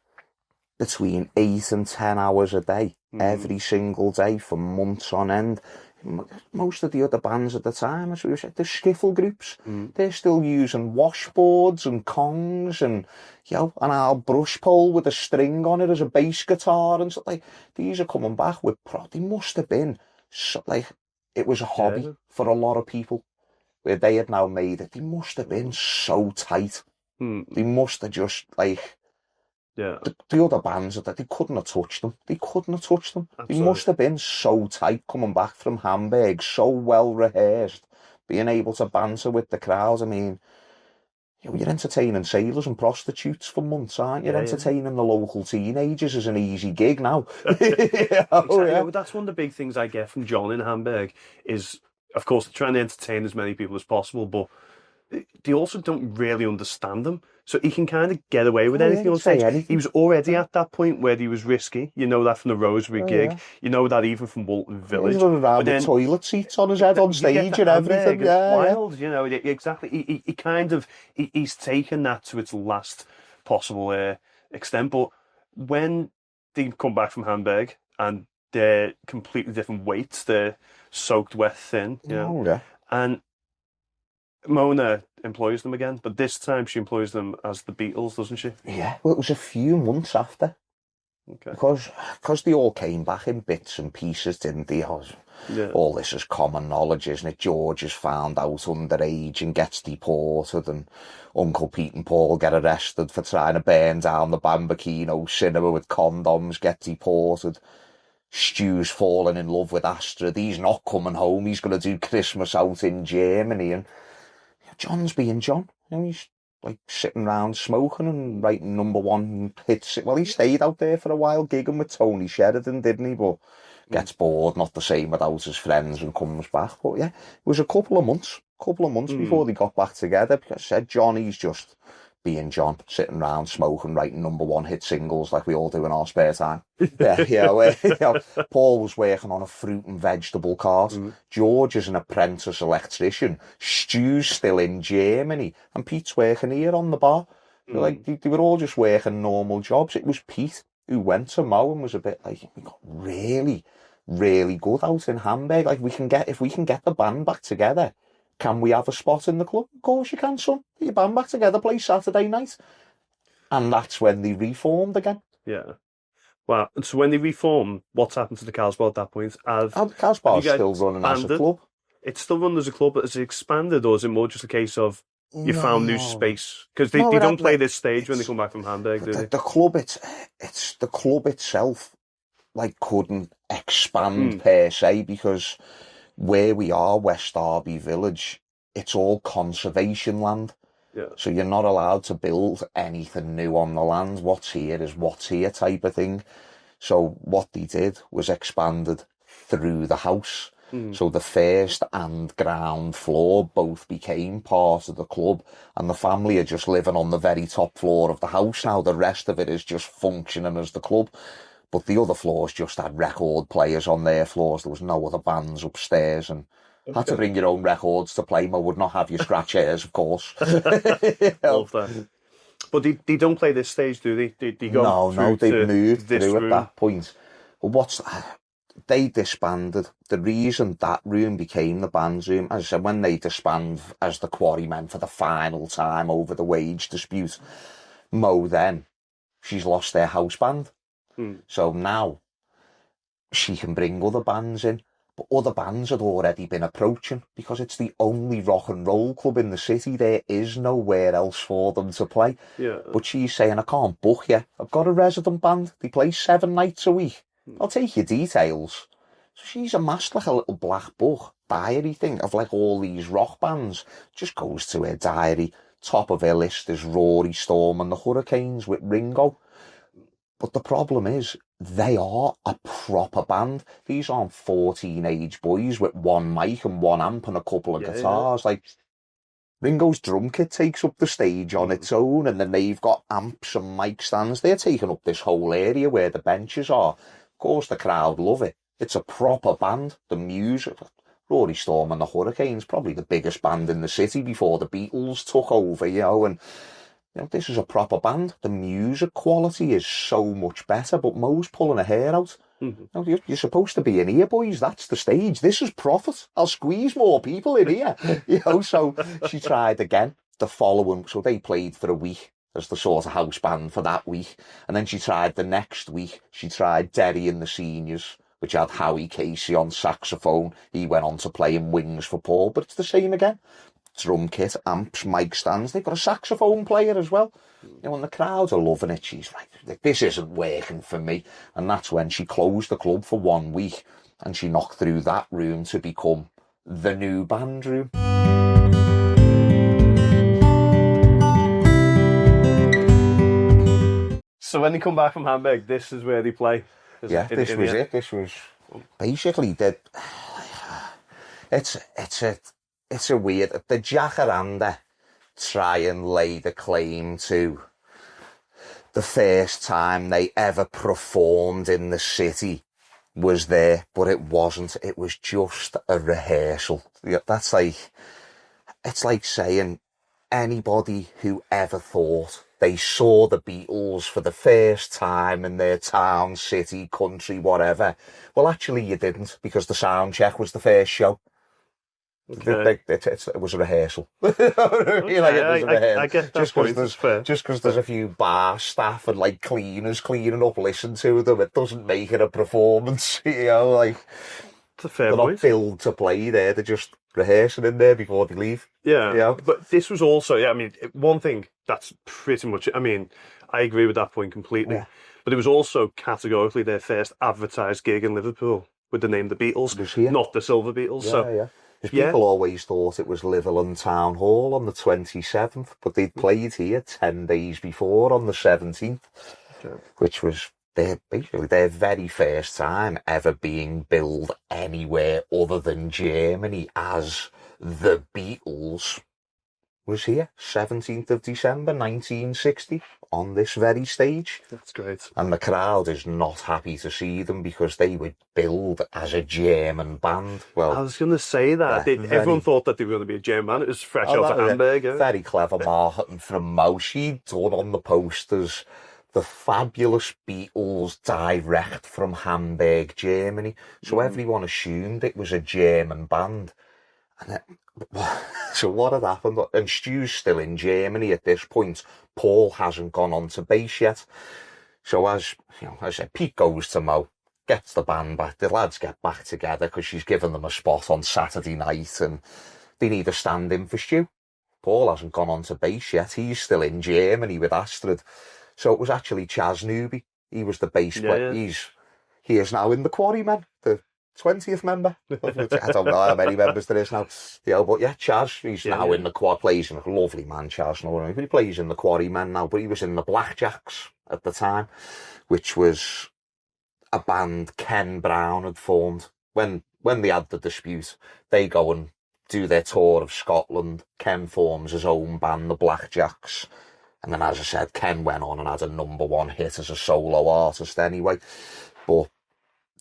Speaker 2: between 8 and 10 hours a day, every single day for months on end. Most of the other bands at the time, as we said, the skiffle groups, they're still using washboards and congs and, an old brush pole with a string on it as a bass guitar and stuff. Like, these are coming back with they must have been, it was a hobby for a lot of people where they had now made it. They must have been so tight. They must have just, the other bands, that they couldn't have touched them. Absolutely. They must have been so tight coming back from Hamburg, so well rehearsed, being able to banter with the crowds. I mean, you're entertaining sailors and prostitutes for months, aren't you? Entertaining the local teenagers is an easy gig now.
Speaker 1: Exactly. That's one of the big things I get from John in Hamburg is, of course, trying to entertain as many people as possible, but they also don't really understand them. So he can kind of get away with anything on stage. He was already at that point where he was risky. You know that from the Rosebery gig. Yeah. You know that even from Walton Village.
Speaker 2: He's running around with toilet seats on his head on stage and everything.
Speaker 1: Yeah, wild, exactly. He's taken that to its last possible extent. But when they come back from Hamburg and they're completely different weights, they're soaked wet thin, and Mona employs them again, but this time she employs them as the Beatles, doesn't she?
Speaker 2: Yeah, well, it was a few months after. Okay. Because they all came back in bits and pieces, didn't they? All this is common knowledge, isn't it? George is found out underage and gets deported, and Uncle Pete and Paul get arrested for trying to burn down the Bambino cinema with condoms, get deported. Stu's falling in love with Astrid. He's not coming home. He's going to do Christmas out in Germany, and John's being John. He's sitting around smoking and writing #1 hits. Well, he stayed out there for a while, gigging with Tony Sheridan, didn't he? But gets bored, not the same without his friends, and comes back. But yeah, it was a couple of months before they got back together, because I said Johnny's just being John, sitting around smoking, writing #1 hit singles like we all do in our spare time. Paul was working on a fruit and vegetable cart. George is an apprentice electrician. Stu's still in Germany, and Pete's working here on the bar. They were all just working normal jobs. It was Pete who went to Mo and was a bit like, we got really, really good out in Hamburg. If we can get the band back together, can we have a spot in the club? Of course you can, son. Get your band back together, play Saturday night. And that's when they reformed again.
Speaker 1: Yeah. Wow. And so when they reformed, what's happened to the Casbah at that point?
Speaker 2: The Casbah's still running as a club.
Speaker 1: It's still run as a club, but has it expanded, or is it more just a case of you found new space? Because they don't play this stage when they come back from Hamburg, do they?
Speaker 2: The club, it's the club itself, couldn't expand per se, because where we are, West Derby Village, it's all conservation land.
Speaker 1: Yeah.
Speaker 2: So you're not allowed to build anything new on the land. What's here is what's here type of thing. So what they did was expanded through the house. So the first and ground floor both became part of the club, and the family are just living on the very top floor of the house now. The rest of it is just functioning as the club. But the other floors just had record players on their floors. There was no other bands upstairs, and had to bring your own records to play. I would not have you scratch ears, of course.
Speaker 1: Love that. But they don't play this stage, do they? They go
Speaker 2: No,
Speaker 1: through
Speaker 2: they've moved
Speaker 1: this
Speaker 2: through
Speaker 1: room.
Speaker 2: at that point. But they disbanded. The reason that room became the band's room, as I said, when they disband as the Quarrymen for the final time over the wage dispute, Mo then, she's lost their house band. So now she can bring other bands in. But other bands had already been approaching because it's the only rock and roll club in the city. There is nowhere else for them to play.
Speaker 1: Yeah.
Speaker 2: But she's saying, I can't book you. I've got a resident band. They play 7 nights a week. I'll take your details. So she's amassed like a little black book diary thing of like all these rock bands. Just goes to her diary. Top of her list is Rory Storm and the Hurricanes with Ringo. But the problem is, they are a proper band. These aren't 4 teenage boys with one mic and one amp and a couple of guitars. Like, Ringo's drum kit takes up the stage on its own, and then they've got amps and mic stands. They're taking up this whole area where the benches are. Of course, the crowd love it. It's a proper band. The music, Rory Storm and the Hurricanes, probably the biggest band in the city before the Beatles took over, and this is a proper band. The music quality is so much better, but Mo's pulling her hair out. You're supposed to be in here, boys. That's the stage. This is profit. I'll squeeze more people in here. So she tried again the following. So they played for a week as the sort of house band for that week. And then she tried the next week. She tried Derry and the Seniors, which had Howie Casey on saxophone. He went on to play in Wings for Paul, but it's the same again. Drum kit, amps, mic stands. They've got a saxophone player as well. And the crowds are loving it. She's like, this isn't working for me. And that's when she closed the club for 1 week and she knocked through that room to become the new band room.
Speaker 1: So when they come back from Hamburg, this is where they play.
Speaker 2: This was it. This was basically it's a weird. The Jacaranda try and lay the claim to the first time they ever performed in the city was there, but it wasn't. It was just a rehearsal. That's it's like saying anybody who ever thought they saw the Beatles for the first time in their town, city, country, whatever. Well, actually you didn't, because the sound check was the first show. Okay. It was a rehearsal. It was a rehearsal.
Speaker 1: I get that
Speaker 2: just because there's a few bar staff and like cleaners cleaning up, listen to them, it doesn't make it a performance. It's
Speaker 1: a fair
Speaker 2: they're
Speaker 1: point.
Speaker 2: Not billed to play there. They're just rehearsing in there before they leave.
Speaker 1: Yeah. But this was also, one thing that's pretty much, I agree with that point completely. Yeah. But it was also categorically their first advertised gig in Liverpool with the name The Beatles, not the Silver Beatles.
Speaker 2: People always thought it was Liverland Town Hall on the 27th, but they'd played here 10 days before on the 17th, which was their very first time ever being billed anywhere other than Germany as the Beatles. Was here 17th of December 1960 on this very stage.
Speaker 1: That's great.
Speaker 2: And the crowd is not happy to see them because they were billed as a German band. Well,
Speaker 1: I was going to say that. Everyone thought that they were going to be a German band. It was fresh out of Hamburg.
Speaker 2: Very clever marketing from Mo. She'd done on the posters the fabulous Beatles direct from Hamburg, Germany. So everyone assumed it was a German band. And so what had happened? And Stu's still in Germany at this point. Paul hasn't gone on to bass yet. So as I said, Pete goes to Mo, gets the band back. The lads get back together because she's given them a spot on Saturday night and they need a stand-in for Stu. Paul hasn't gone on to bass yet. He's still in Germany with Astrid. So it was actually Chaz Newby. He was the bass player.
Speaker 1: Yeah.
Speaker 2: He is now in the Quarrymen, the 20th member. I don't know how many members there is now. But Chaz, he's now in the quad, plays in a lovely man, Chaz. But he plays in the Quarrymen now, but he was in the Blackjacks at the time, which was a band Ken Brown had formed. When they had the dispute, they go and do their tour of Scotland. Ken forms his own band, the Blackjacks. And then, as I said, Ken went on and had a #1 hit as a solo artist anyway. But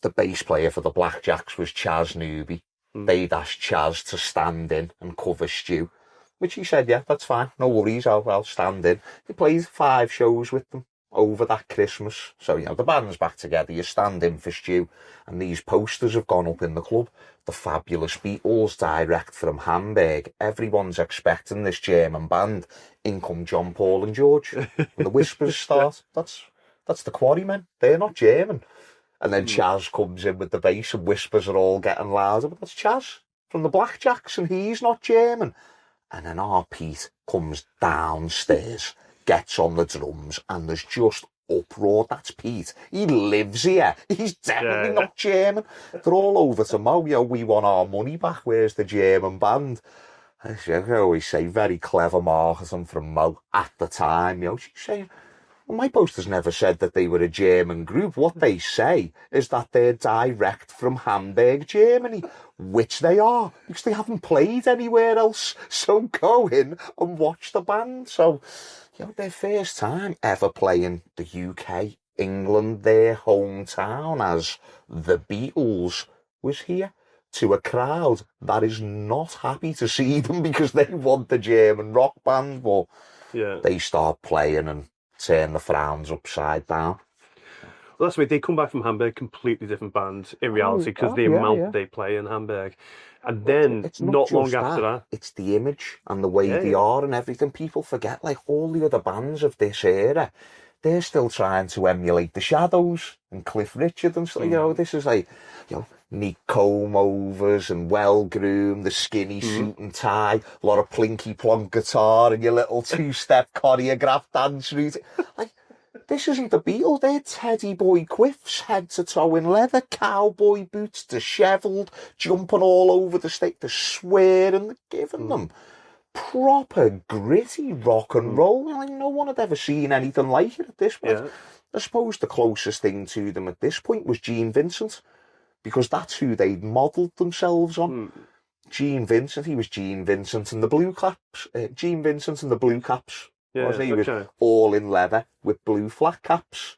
Speaker 2: the bass player for the Blackjacks was Chaz Newby. They'd asked Chaz to stand in and cover Stu. which he said, yeah, that's fine, no worries, I'll stand in. He played 5 shows with them over that Christmas. So, the band's back together, you stand in for Stu, and these posters have gone up in the club. The fabulous Beatles, direct from Hamburg. Everyone's expecting this German band. In come John, Paul and George. And the whispers start. That's the Quarrymen. They're not German. And then Chaz comes in with the bass and whispers are all getting louder. But that's Chaz from the Blackjacks, and he's not German. And then our Pete comes downstairs, gets on the drums, and there's just uproar. That's Pete. He lives here. He's definitely not German. They're all over to Mo. We want our money back. Where's the German band? As I always say, very clever marketing from Mo at the time. She's saying, well, my posters never said that they were a German group. What they say is that they're direct from Hamburg, Germany, which they are, because they haven't played anywhere else. So go in and watch the band. So, their first time ever playing the UK, England, their hometown, as the Beatles, was here to a crowd that is not happy to see them because they want the German rock band, but they start playing and turn the frowns upside down.
Speaker 1: Well, that's right. They come back from Hamburg, completely different band in reality, because the amount they play in Hamburg. And then, it's not long after that,
Speaker 2: it's the image and the way they are and everything. People forget, like, all the other bands of this era, they're still trying to emulate the Shadows and Cliff Richard and stuff. This is like, neat comb-overs and well-groomed, the skinny suit and tie, a lot of plinky-plonk guitar and your little two-step choreographed dance routine. Like, this isn't the Beatles, they're Teddy Boy Quiffs, head to toe in leather, cowboy boots, dishevelled, jumping all over the stage, they're swearing, they're giving them proper gritty rock and roll. Like, no one had ever seen anything like it at this point. I suppose the closest thing to them at this point was Gene Vincent, because that's who they'd modelled themselves on. Gene Vincent, he was Gene Vincent and the Blue Caps. Gene Vincent and the Blue Caps. He was all in leather with blue flat caps.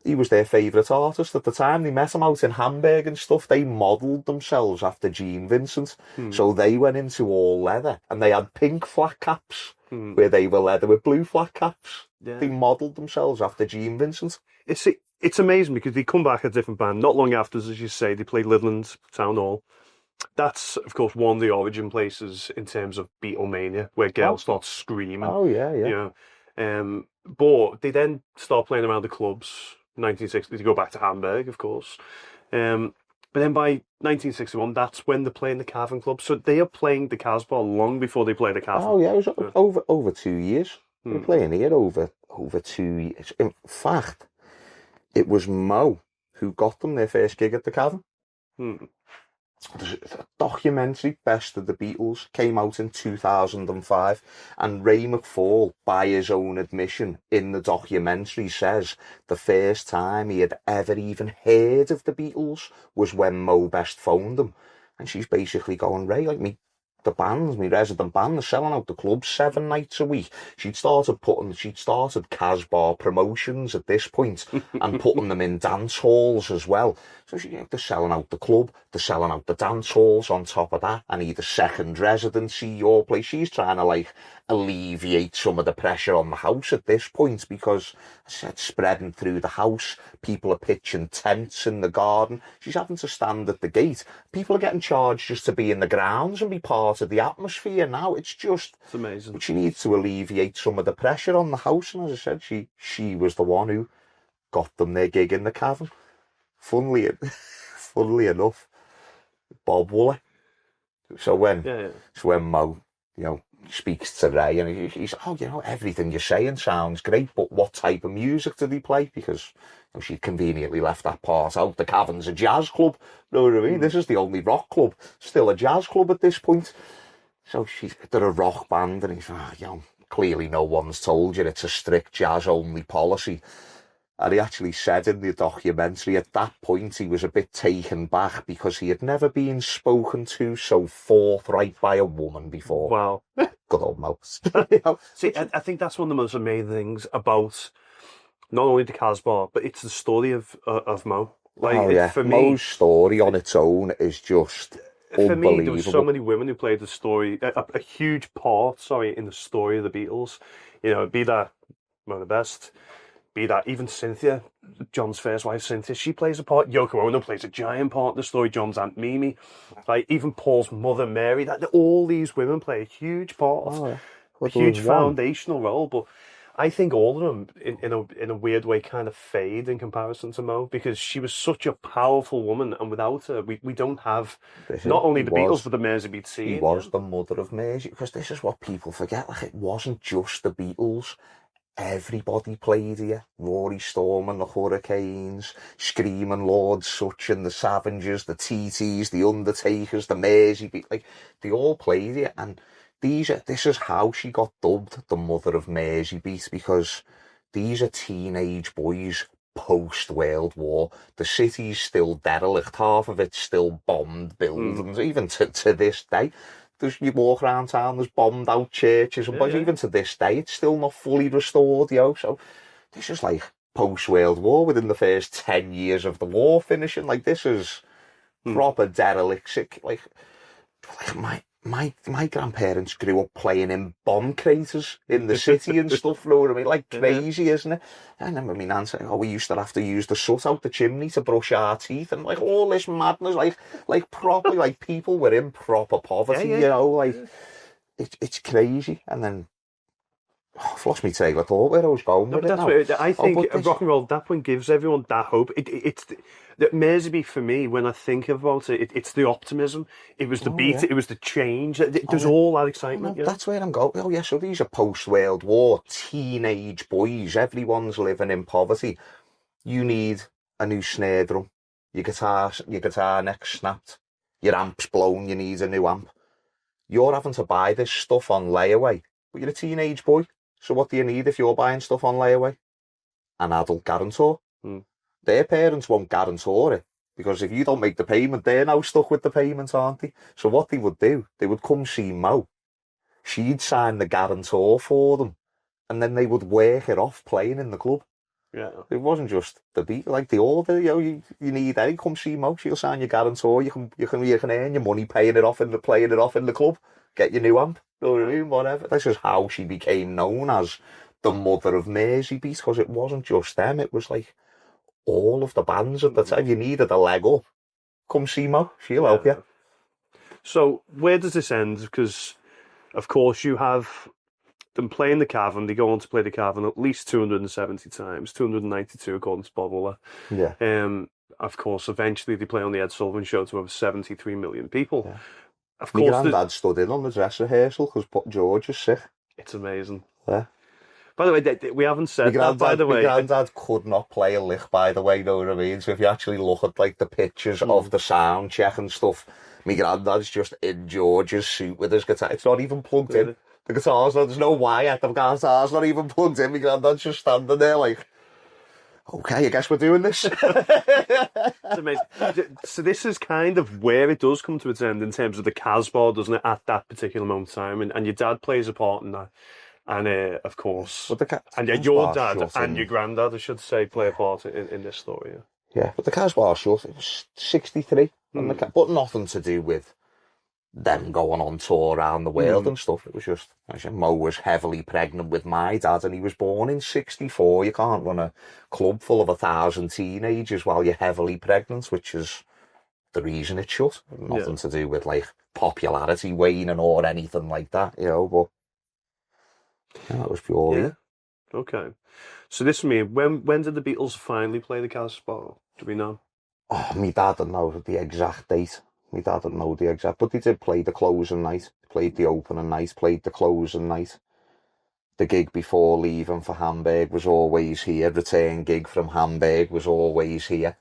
Speaker 2: He was their favourite artist at the time. They met him out in Hamburg and stuff. They modelled themselves after Gene Vincent. So they went into all leather, and they had pink flat caps where they were leather with blue flat caps. They modelled themselves after Gene Vincent.
Speaker 1: It's amazing because they come back a different band. Not long after, as you say, they played Lidland Town Hall. That's, of course, one of the origin places in terms of Beatlemania, where girls start screaming. But they then start playing around the clubs. 1960, they go back to Hamburg, of course. But then by 1961, that's when they're playing the Cavern Club. So they are playing the Casbah long before they play the Cavern.
Speaker 2: It was over 2 years. They were playing here over 2 years. In fact, it was Mo who got them their first gig at the Cavern. There's a documentary, Best of the Beatles, came out in 2005, and Ray McFall, by his own admission in the documentary, says the first time he had ever even heard of the Beatles was when Mo Best phoned them. And she's basically going, Ray, like my resident band, they're selling out the clubs 7 nights a week. She'd started Casbah promotions at this point and putting them in dance halls as well. So they're selling out the club, they're selling out the dance halls on top of that. I need a second residency, your place. She's trying to alleviate some of the pressure on the house at this point, because it's spreading through the house. People are pitching tents in the garden. She's having to stand at the gate. People are getting charged just to be in the grounds and be part of the atmosphere now. It's
Speaker 1: amazing.
Speaker 2: But she needs to alleviate some of the pressure on the house, and as I said, she was the one who got them their gig in the Cavern. Funnily enough, Bob Woolley. So when Mo, speaks to Ray, and he's, everything you're saying sounds great, but what type of music did he play? Because she conveniently left that part out. The Cavern's a jazz club. You know what I mean? This is the only rock club. Still a jazz club at this point. So they're a rock band, and he's, clearly no one's told you it's a strict jazz-only policy. And he actually said in the documentary at that point he was a bit taken back because he had never been spoken to so forthright by a woman before.
Speaker 1: Wow.
Speaker 2: Good old Mo.
Speaker 1: See, I think that's one of the most amazing things about not only the Casbah, but it's the story of Mo.
Speaker 2: For me, Mo's story on its own is just
Speaker 1: For me, there was so
Speaker 2: unbelievable.
Speaker 1: many women who played the story, a huge part, sorry, in the story of the Beatles. You know, be that one of the best, be that even Cynthia, John's first wife, Cynthia, she plays a part. Yoko Ono plays a giant part in the story. John's Aunt Mimi, like even Paul's mother Mary. That all these women play a huge part,
Speaker 2: Oh, yeah.
Speaker 1: a
Speaker 2: Well, there was
Speaker 1: huge
Speaker 2: one.
Speaker 1: foundational role. But I think all of them, in a weird way, kind of fade in comparison to Mo because she was such a powerful woman, and without her, we don't have not only the Beatles but the Merseybeat Sound.
Speaker 2: He was the mother of Mersey, because this is what people forget. Like, it wasn't just the Beatles. Everybody played here. Rory Storm and the Hurricanes, Screaming Lord Sutch and the Savages, the TTs, the Undertakers, the Merseybeat. Like, they all played here, and this is how she got dubbed the mother of Merseybeat, because these are teenage boys post-World War. The city's still derelict, half of it's still bombed buildings, even to this day. You walk around town, there's bombed out churches, and even to this day, it's still not fully restored, So this is like post-World War, within the first 10 years of the war finishing. Like, this is proper derelict. Like my grandparents grew up playing in bomb craters in the city and stuff, you know what I mean? Like, crazy, isn't it? I remember my nan saying, we used to have to use the soot out the chimney to brush our teeth, and like all this madness, like properly, like people were in proper poverty, like it's crazy. And then I've lost my train of thought where I was going with it now.
Speaker 1: I think rock and roll at that point gives everyone that hope. It's the Merseybeat for me. When I think about it, it's the optimism. It was the beat. It was the change. There's all that excitement.
Speaker 2: That's where I'm going. So these are post-World War teenage boys. Everyone's living in poverty. You need a new snare drum. Your guitar neck's snapped. Your amp's blown. You need a new amp. You're having to buy this stuff on layaway, but you're a teenage boy. So what do you need if you're buying stuff on layaway? An adult guarantor. Their parents won't guarantor it, because if you don't make the payment, they're now stuck with the payment, aren't they? So what they would do, they would come see Mo. She'd sign the guarantor for them, and then they would work it off playing in the club.
Speaker 1: Yeah.
Speaker 2: It wasn't just the beat, like the order, you need any, come see Mo, she'll sign your guarantor, you can earn your money playing it off in the club, get your new amp, you know what I mean, whatever. This is how she became known as the mother of Merseybeat, because it wasn't just them, it was like all of the bands at the time. You needed a leg up, come see Mo, she'll help you.
Speaker 1: So where does this end? Because of course you have them playing the Cavern. They go on to play the Cavern at least 270 times, 292 according to Bob Willer.
Speaker 2: Yeah.
Speaker 1: Of course, eventually they play on the Ed Sullivan Show to over 73 million people.
Speaker 2: Yeah.
Speaker 1: Of
Speaker 2: My
Speaker 1: course,
Speaker 2: granddad stood in on the dress rehearsal because George is sick.
Speaker 1: It's amazing.
Speaker 2: Yeah.
Speaker 1: By the way, we haven't said that, by the way.
Speaker 2: My granddad could not play a lick, by the way, you know what I mean? So if you actually look at like the pictures of the sound check and stuff, my granddad's just in George's suit with his guitar. It's not even plugged in. The guitar's not, there's no wire. The guitar's not even plugged in. My granddad's just standing there like, okay, I guess we're doing this.
Speaker 1: It's amazing. So this is kind of where it does come to its end in terms of the Casbah, doesn't it, at that particular moment in time? And your dad plays a part in that. And of course, your dad and your granddad, I should say, play a part in this story.
Speaker 2: Yeah, but the Casbah short, it was 63, but nothing to do with them going on tour around the world and stuff. It was just, Mo was heavily pregnant with my dad, and he was born in 64. You can't run a club full of 1,000 teenagers while you're heavily pregnant, which is the reason it shut. Nothing to do with like popularity waning or anything like that, but that was purely.
Speaker 1: Yeah. Okay. So this for me, when did the Beatles finally play the Casbah? Do we know?
Speaker 2: Oh, my dad didn't know the exact date. But they did play the closing night, played the opening night, played the closing night. The gig before leaving for Hamburg was always here. Return gig from Hamburg was always here.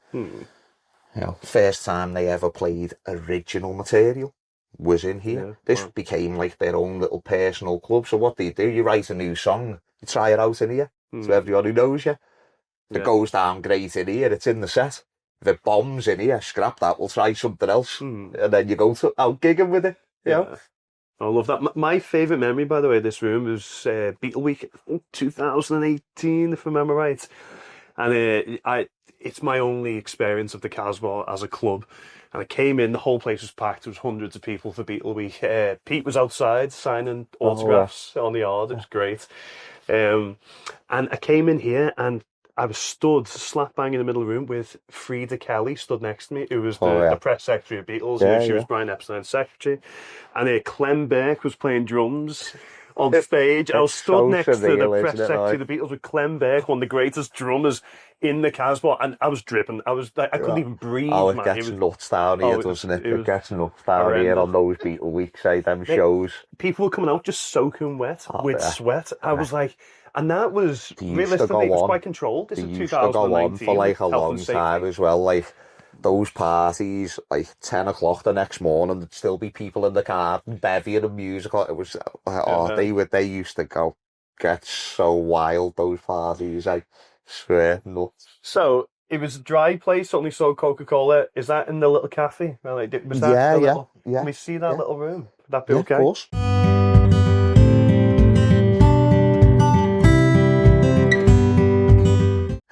Speaker 2: First time they ever played original material was in here. Yeah, this became like their own little personal club. So what do? You write a new song, you try it out in here, so everybody knows you. If it goes down great in here, it's in the set. If it bombs in here, scrap that, we'll try something else. And then you go out gigging with it. Yeah.
Speaker 1: I love that. My favourite memory, by the way, of this room was Beatle Week 2018, if I remember right. And it's my only experience of the Casbah as a club. And I came in, the whole place was packed. There was hundreds of people for Beatle Week. Pete was outside signing autographs on the yard. It was great. And I came in here and I was stood slap bang in the middle of the room with Frida Kelly stood next to me, who was the press secretary of Beatles. She was Brian Epstein's secretary. And Clem Burke was playing drums on stage. I was stood next to the press secretary of the Beatles with Clem Burke, one of the greatest drummers in the Casbah, and I was dripping. I was like, I couldn't even breathe.
Speaker 2: Oh, it gets nuts down here, doesn't it? It gets nuts down here on those Beatle Weeks, them shows.
Speaker 1: People were coming out just soaking wet with sweat. I was like, and that was realistically, it was quite controlled. This is 2019. Used to go on
Speaker 2: for like a long time as well. Like those parties, like 10 o'clock the next morning, there'd still be people in the garden bevying and music. It was they used to get so wild, those parties. I swear, nuts.
Speaker 1: So it was a dry place, only sold Coca-Cola. Is that in the little cafe? Was that
Speaker 2: yeah.
Speaker 1: Can we see that little room? Would that be okay?
Speaker 2: Of course.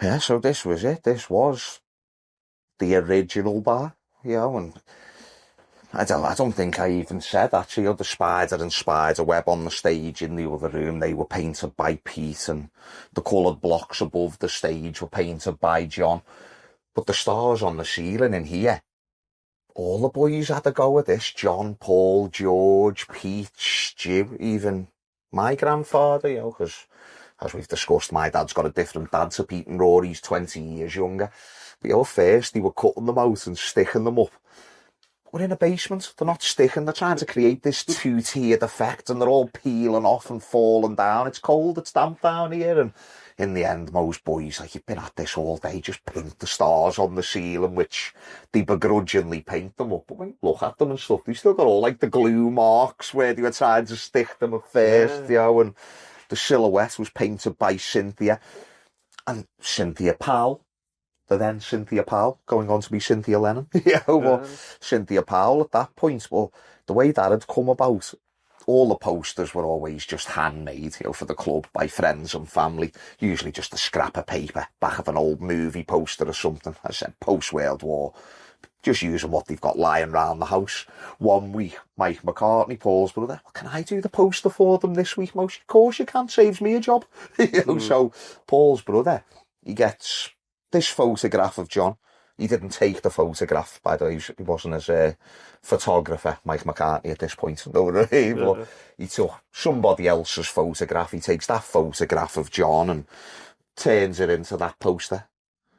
Speaker 2: Yeah, so this was it. This was the original bar, and I don't think I even said actually, the spider and spider web on the stage in the other room, they were painted by Pete, and the coloured blocks above the stage were painted by John. But the stars on the ceiling in here, all the boys had a go at this. John, Paul, George, Pete, Stu, even my grandfather, because as we've discussed, my dad's got a different dad to Pete and Rory. He's 20 years younger. But first they were cutting them out and sticking them up. We're in a basement. They're not sticking. They're trying to create this two-tiered effect, and they're all peeling off and falling down. It's cold. It's damp down here. And in the end, most boys, you've been at this all day, just paint the stars on the ceiling, which they begrudgingly paint them up. But when you look at them and stuff, they've still got all the glue marks where they were trying to stick them at first, and the silhouette was painted by Cynthia. And Cynthia Powell, the then Cynthia Powell, going on to be Cynthia Lennon. Cynthia Powell at that point. Well, the way that had come about, all the posters were always just handmade, for the club by friends and family. Usually just a scrap of paper, back of an old movie poster or something. I said, post-World War. Just using what they've got lying around the house. One week, Mike McCartney, Paul's brother, can I do the poster for them this week, Mosh? Of course you can, saves me a job. So Paul's brother, he gets this photograph of John. He didn't take the photograph, by the way. He wasn't as a photographer, Mike McCartney, at this point. But he took somebody else's photograph. He takes that photograph of John and turns it into that poster.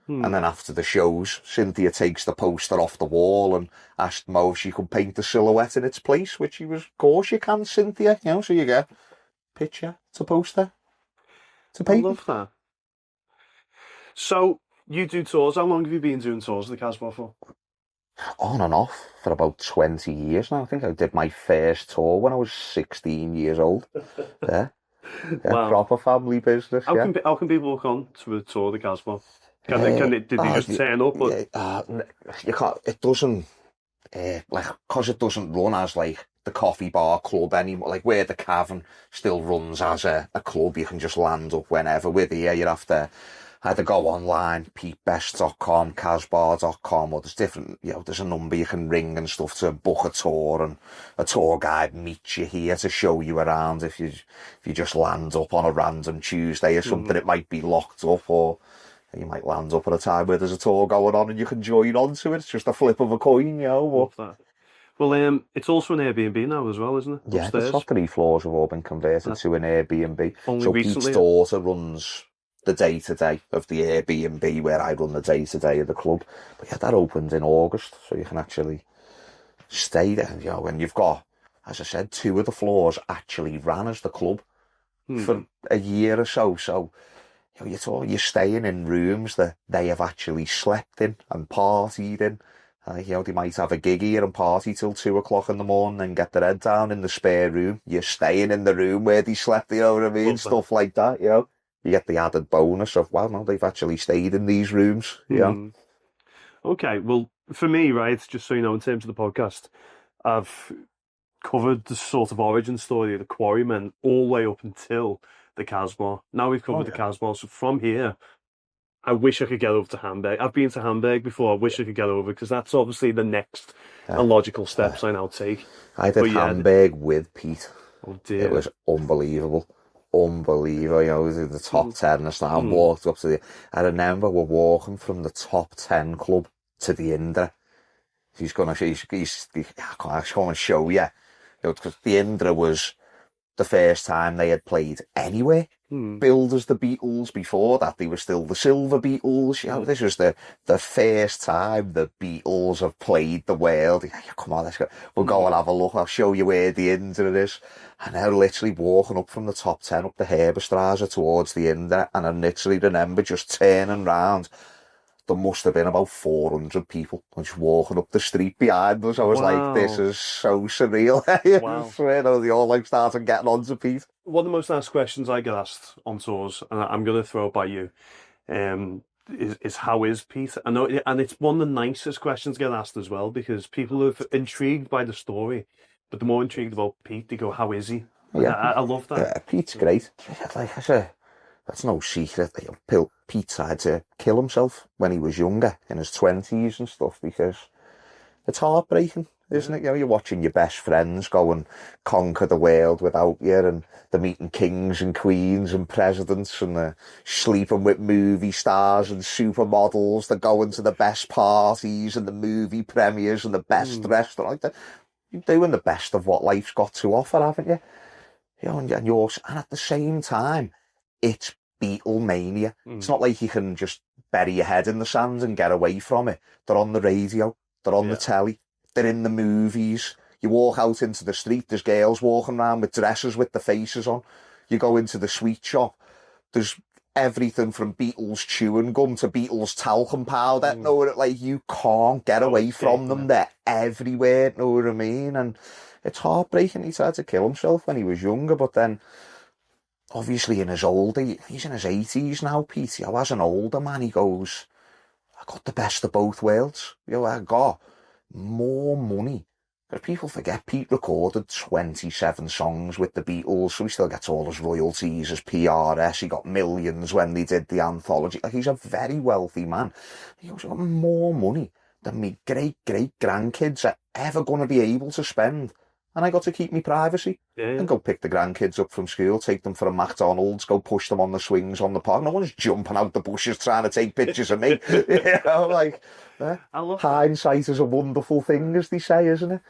Speaker 2: And then after the shows, Cynthia takes the poster off the wall and asked Mo if she could paint the silhouette in its place, which he was, of course you can, Cynthia. So you get picture to poster to paint.
Speaker 1: I love that. So you do tours. How long have you been doing tours of the Casbah for?
Speaker 2: On and off for about 20 years now. I think I did my first tour when I was 16 years old. Wow. Proper family business. How
Speaker 1: can people look on to a tour of the Casbah? Did they just turn up?
Speaker 2: You can't. It doesn't, because it doesn't run as the coffee bar club anymore. Where the Cavern still runs as a club, you can just land up whenever. With here, you have to either go online, petebest.com, casbah.com, or there's different. There's a number you can ring and stuff to book a tour, and a tour guide meets you here to show you around. If you just land up on a random Tuesday or something, it might be locked up, or you might land up at a time where there's a tour going on and you can join onto it. It's just a flip of a coin,
Speaker 1: Love that. Well, it's also an Airbnb now as well, isn't it?
Speaker 2: Yeah, the top 3 floors have all been converted to an Airbnb.
Speaker 1: So
Speaker 2: Pete's daughter runs the day-to-day of the Airbnb, where I run the day-to-day of the club. But that opened in August, so you can actually stay there. And you've got, as I said, 2 of the floors actually ran as the club for a year or so. So you're staying in rooms that they have actually slept in and partied in. They might have a gig here and party till 2 o'clock in the morning and get their head down in the spare room. You're staying in the room where they slept, you know what I mean? Stuff like that, You get the added bonus of, they've actually stayed in these rooms,
Speaker 1: Okay, well, for me, right, just so you know, in terms of the podcast, I've covered the sort of origin story of the Quarrymen all the way up until the Casbah. Now we've covered the Casbah, so from here, I wish I could get over to Hamburg. I've been to Hamburg before. I wish I could get over because that's obviously the next and logical steps I now take.
Speaker 2: I did Hamburg with Pete.
Speaker 1: Oh dear.
Speaker 2: It was unbelievable. Unbelievable. You know, it was in the top 10 and stuff. I walked up to I remember we're walking from the top 10 club to the Indra. He's going to come and show you. Because the Indra was the first time they had played anywhere. Billed as the Beatles. Before that, they were still the Silver Beatles. You know, this was the first time the Beatles have played the world. Come on, let's go. We'll go and have a look. I'll show you where the Indra is. And they're literally walking up from the top 10 up the Herberstrasse towards the Indra. And I literally remember just turning round. There must have been about 400 people just walking up the street behind us. I was like, this is so surreal. Wow. I swear, they all like started getting onto Pete.
Speaker 1: One of the most asked questions I get asked on tours, and I'm going to throw it by you, is how is Pete? I know, and it's one of the nicest questions get asked as well, because people are intrigued by the story, but the more intrigued about Pete, they go, how is he?
Speaker 2: Yeah,
Speaker 1: I love that.
Speaker 2: Yeah, Pete's great. Like I said, that's no secret. Pete tried to kill himself when he was younger, in his 20s and stuff, because it's heartbreaking, isn't it? You know, you're watching your best friends go and conquer the world without you, and they're meeting kings and queens and presidents, and they're sleeping with movie stars and supermodels. They're going to the best parties and the movie premieres and the best restaurant. Like, you're doing the best of what life's got to offer, haven't you? You know, and at the same time, it's Beatlemania. It's not like you can just bury your head in the sand and get away from it. They're on the radio, they're on the telly, they're in the movies. You walk out into the street, there's girls walking around with dresses with the faces on. You go into the sweet shop, there's everything from Beatles chewing gum to Beatles talcum powder. Know what, like, you can't get away from them. They're everywhere, know what I mean? And it's heartbreaking. He tried to kill himself when he was younger, but then obviously in his he's in his 80s now, Pete. You know, as an older man, he goes, I got the best of both worlds. You know, I got more money. But people forget Pete recorded 27 songs with the Beatles, so he still gets all his royalties, his PRS. He got millions when they did the anthology. Like, he's a very wealthy man. He goes, I got more money than me great-great-grandkids are ever going to be able to spend. And I got to keep my privacy and go pick the grandkids up from school, take them for a McDonald's, go push them on the swings on the park. No one's jumping out the bushes trying to take pictures of me. You know, like,
Speaker 1: I love
Speaker 2: hindsight is a wonderful thing, as they say, isn't it?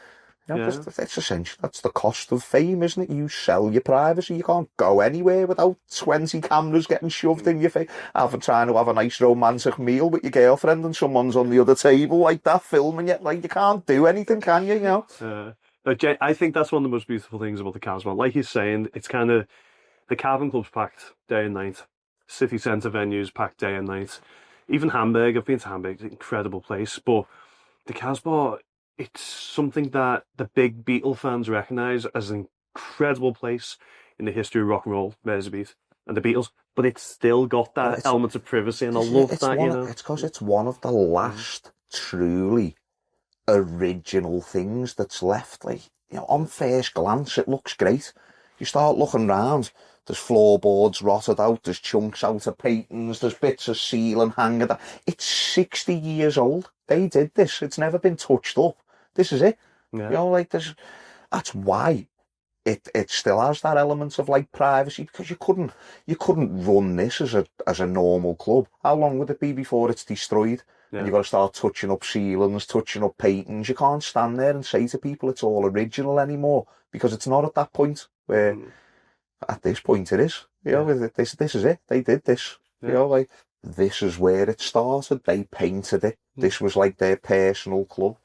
Speaker 2: You know, it's essential. That's the cost of fame, isn't it? You sell your privacy. You can't go anywhere without 20 cameras getting shoved in your face. Trying to have a nice romantic meal with your girlfriend and someone's on the other table like that filming you. Like, you can't do anything, can you? You know.
Speaker 1: I think that's one of the most beautiful things about the Casbah. Like you're saying, it's kind of, the Cavern Club's packed day and night. City centre venues packed day and night. Even Hamburg, I've been to Hamburg, it's an incredible place. But the Casbah, it's something that the big Beatle fans recognise as an incredible place in the history of rock and roll, Merseybeat and the Beatles. But it's still got that element of privacy, and I love that, you know.
Speaker 2: It's because it's one of the last truly original things that's left. Like, you know, on first glance it looks great. You start looking round, there's floorboards rotted out, there's chunks out of paintings, there's bits of ceiling hanging down. It's 60 years old. They did this. It's never been touched up. This is it. You know, like, that's why it still has that element of, like, privacy, because you couldn't run this as a normal club. How long would it be before it's destroyed? And you've got to start touching up ceilings, touching up paintings. You can't stand there and say to people it's all original anymore, because it's not at that point where, at this point it is. You know, this is it. They did this. You know, like, this is where it started. They painted it. This was like their personal club.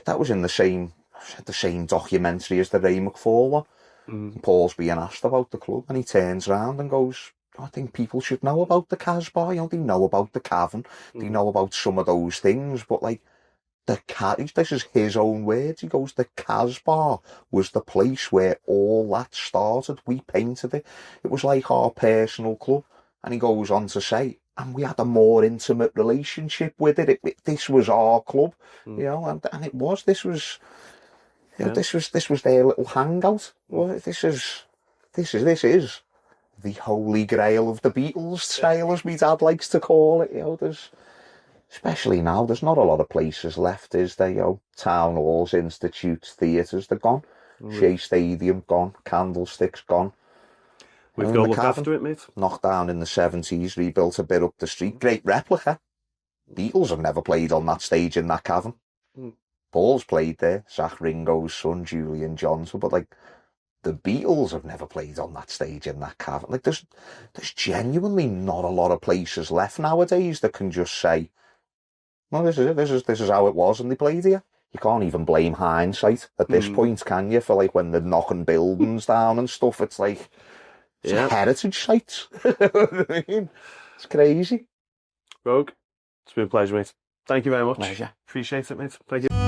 Speaker 2: That was in the same documentary as the Ray McFall one. Paul's being asked about the club, and he turns around and goes, I think people should know about the Casbah. You know, they know about the Cavern. They know about some of those things, but, like, this is his own words. He goes, the Casbah was the place where all that started. We painted it. It was like our personal club. And he goes on to say, and we had a more intimate relationship with it. This was our club, you know, and it was. This was, you know, this was their little hangout. Well, this is the holy grail of the Beatles style, as my dad likes to call it. You know, there's, especially now, there's not a lot of places left, is there? You know, town halls, institutes, theatres, they're gone. Shea Stadium gone, Candlestick's gone.
Speaker 1: We've got to look after it, mate.
Speaker 2: Knocked down in the 70s, rebuilt a bit up the street. Great replica. Beatles have never played on that stage in that cavern. Paul's played there, Zach Ringo's son, Julian Johnson, but like, the Beatles have never played on that stage in that cavern. Like, there's genuinely not a lot of places left nowadays that can just say, well, this is it, this is how it was, and they played here. You can't even blame hindsight at this point, can you? For like when they're knocking buildings down and stuff, it's like, it's a heritage site. I mean, it's crazy.
Speaker 1: Roag, it's been a pleasure, mate. Thank you very much.
Speaker 2: Pleasure.
Speaker 1: Appreciate it, mate. Thank you.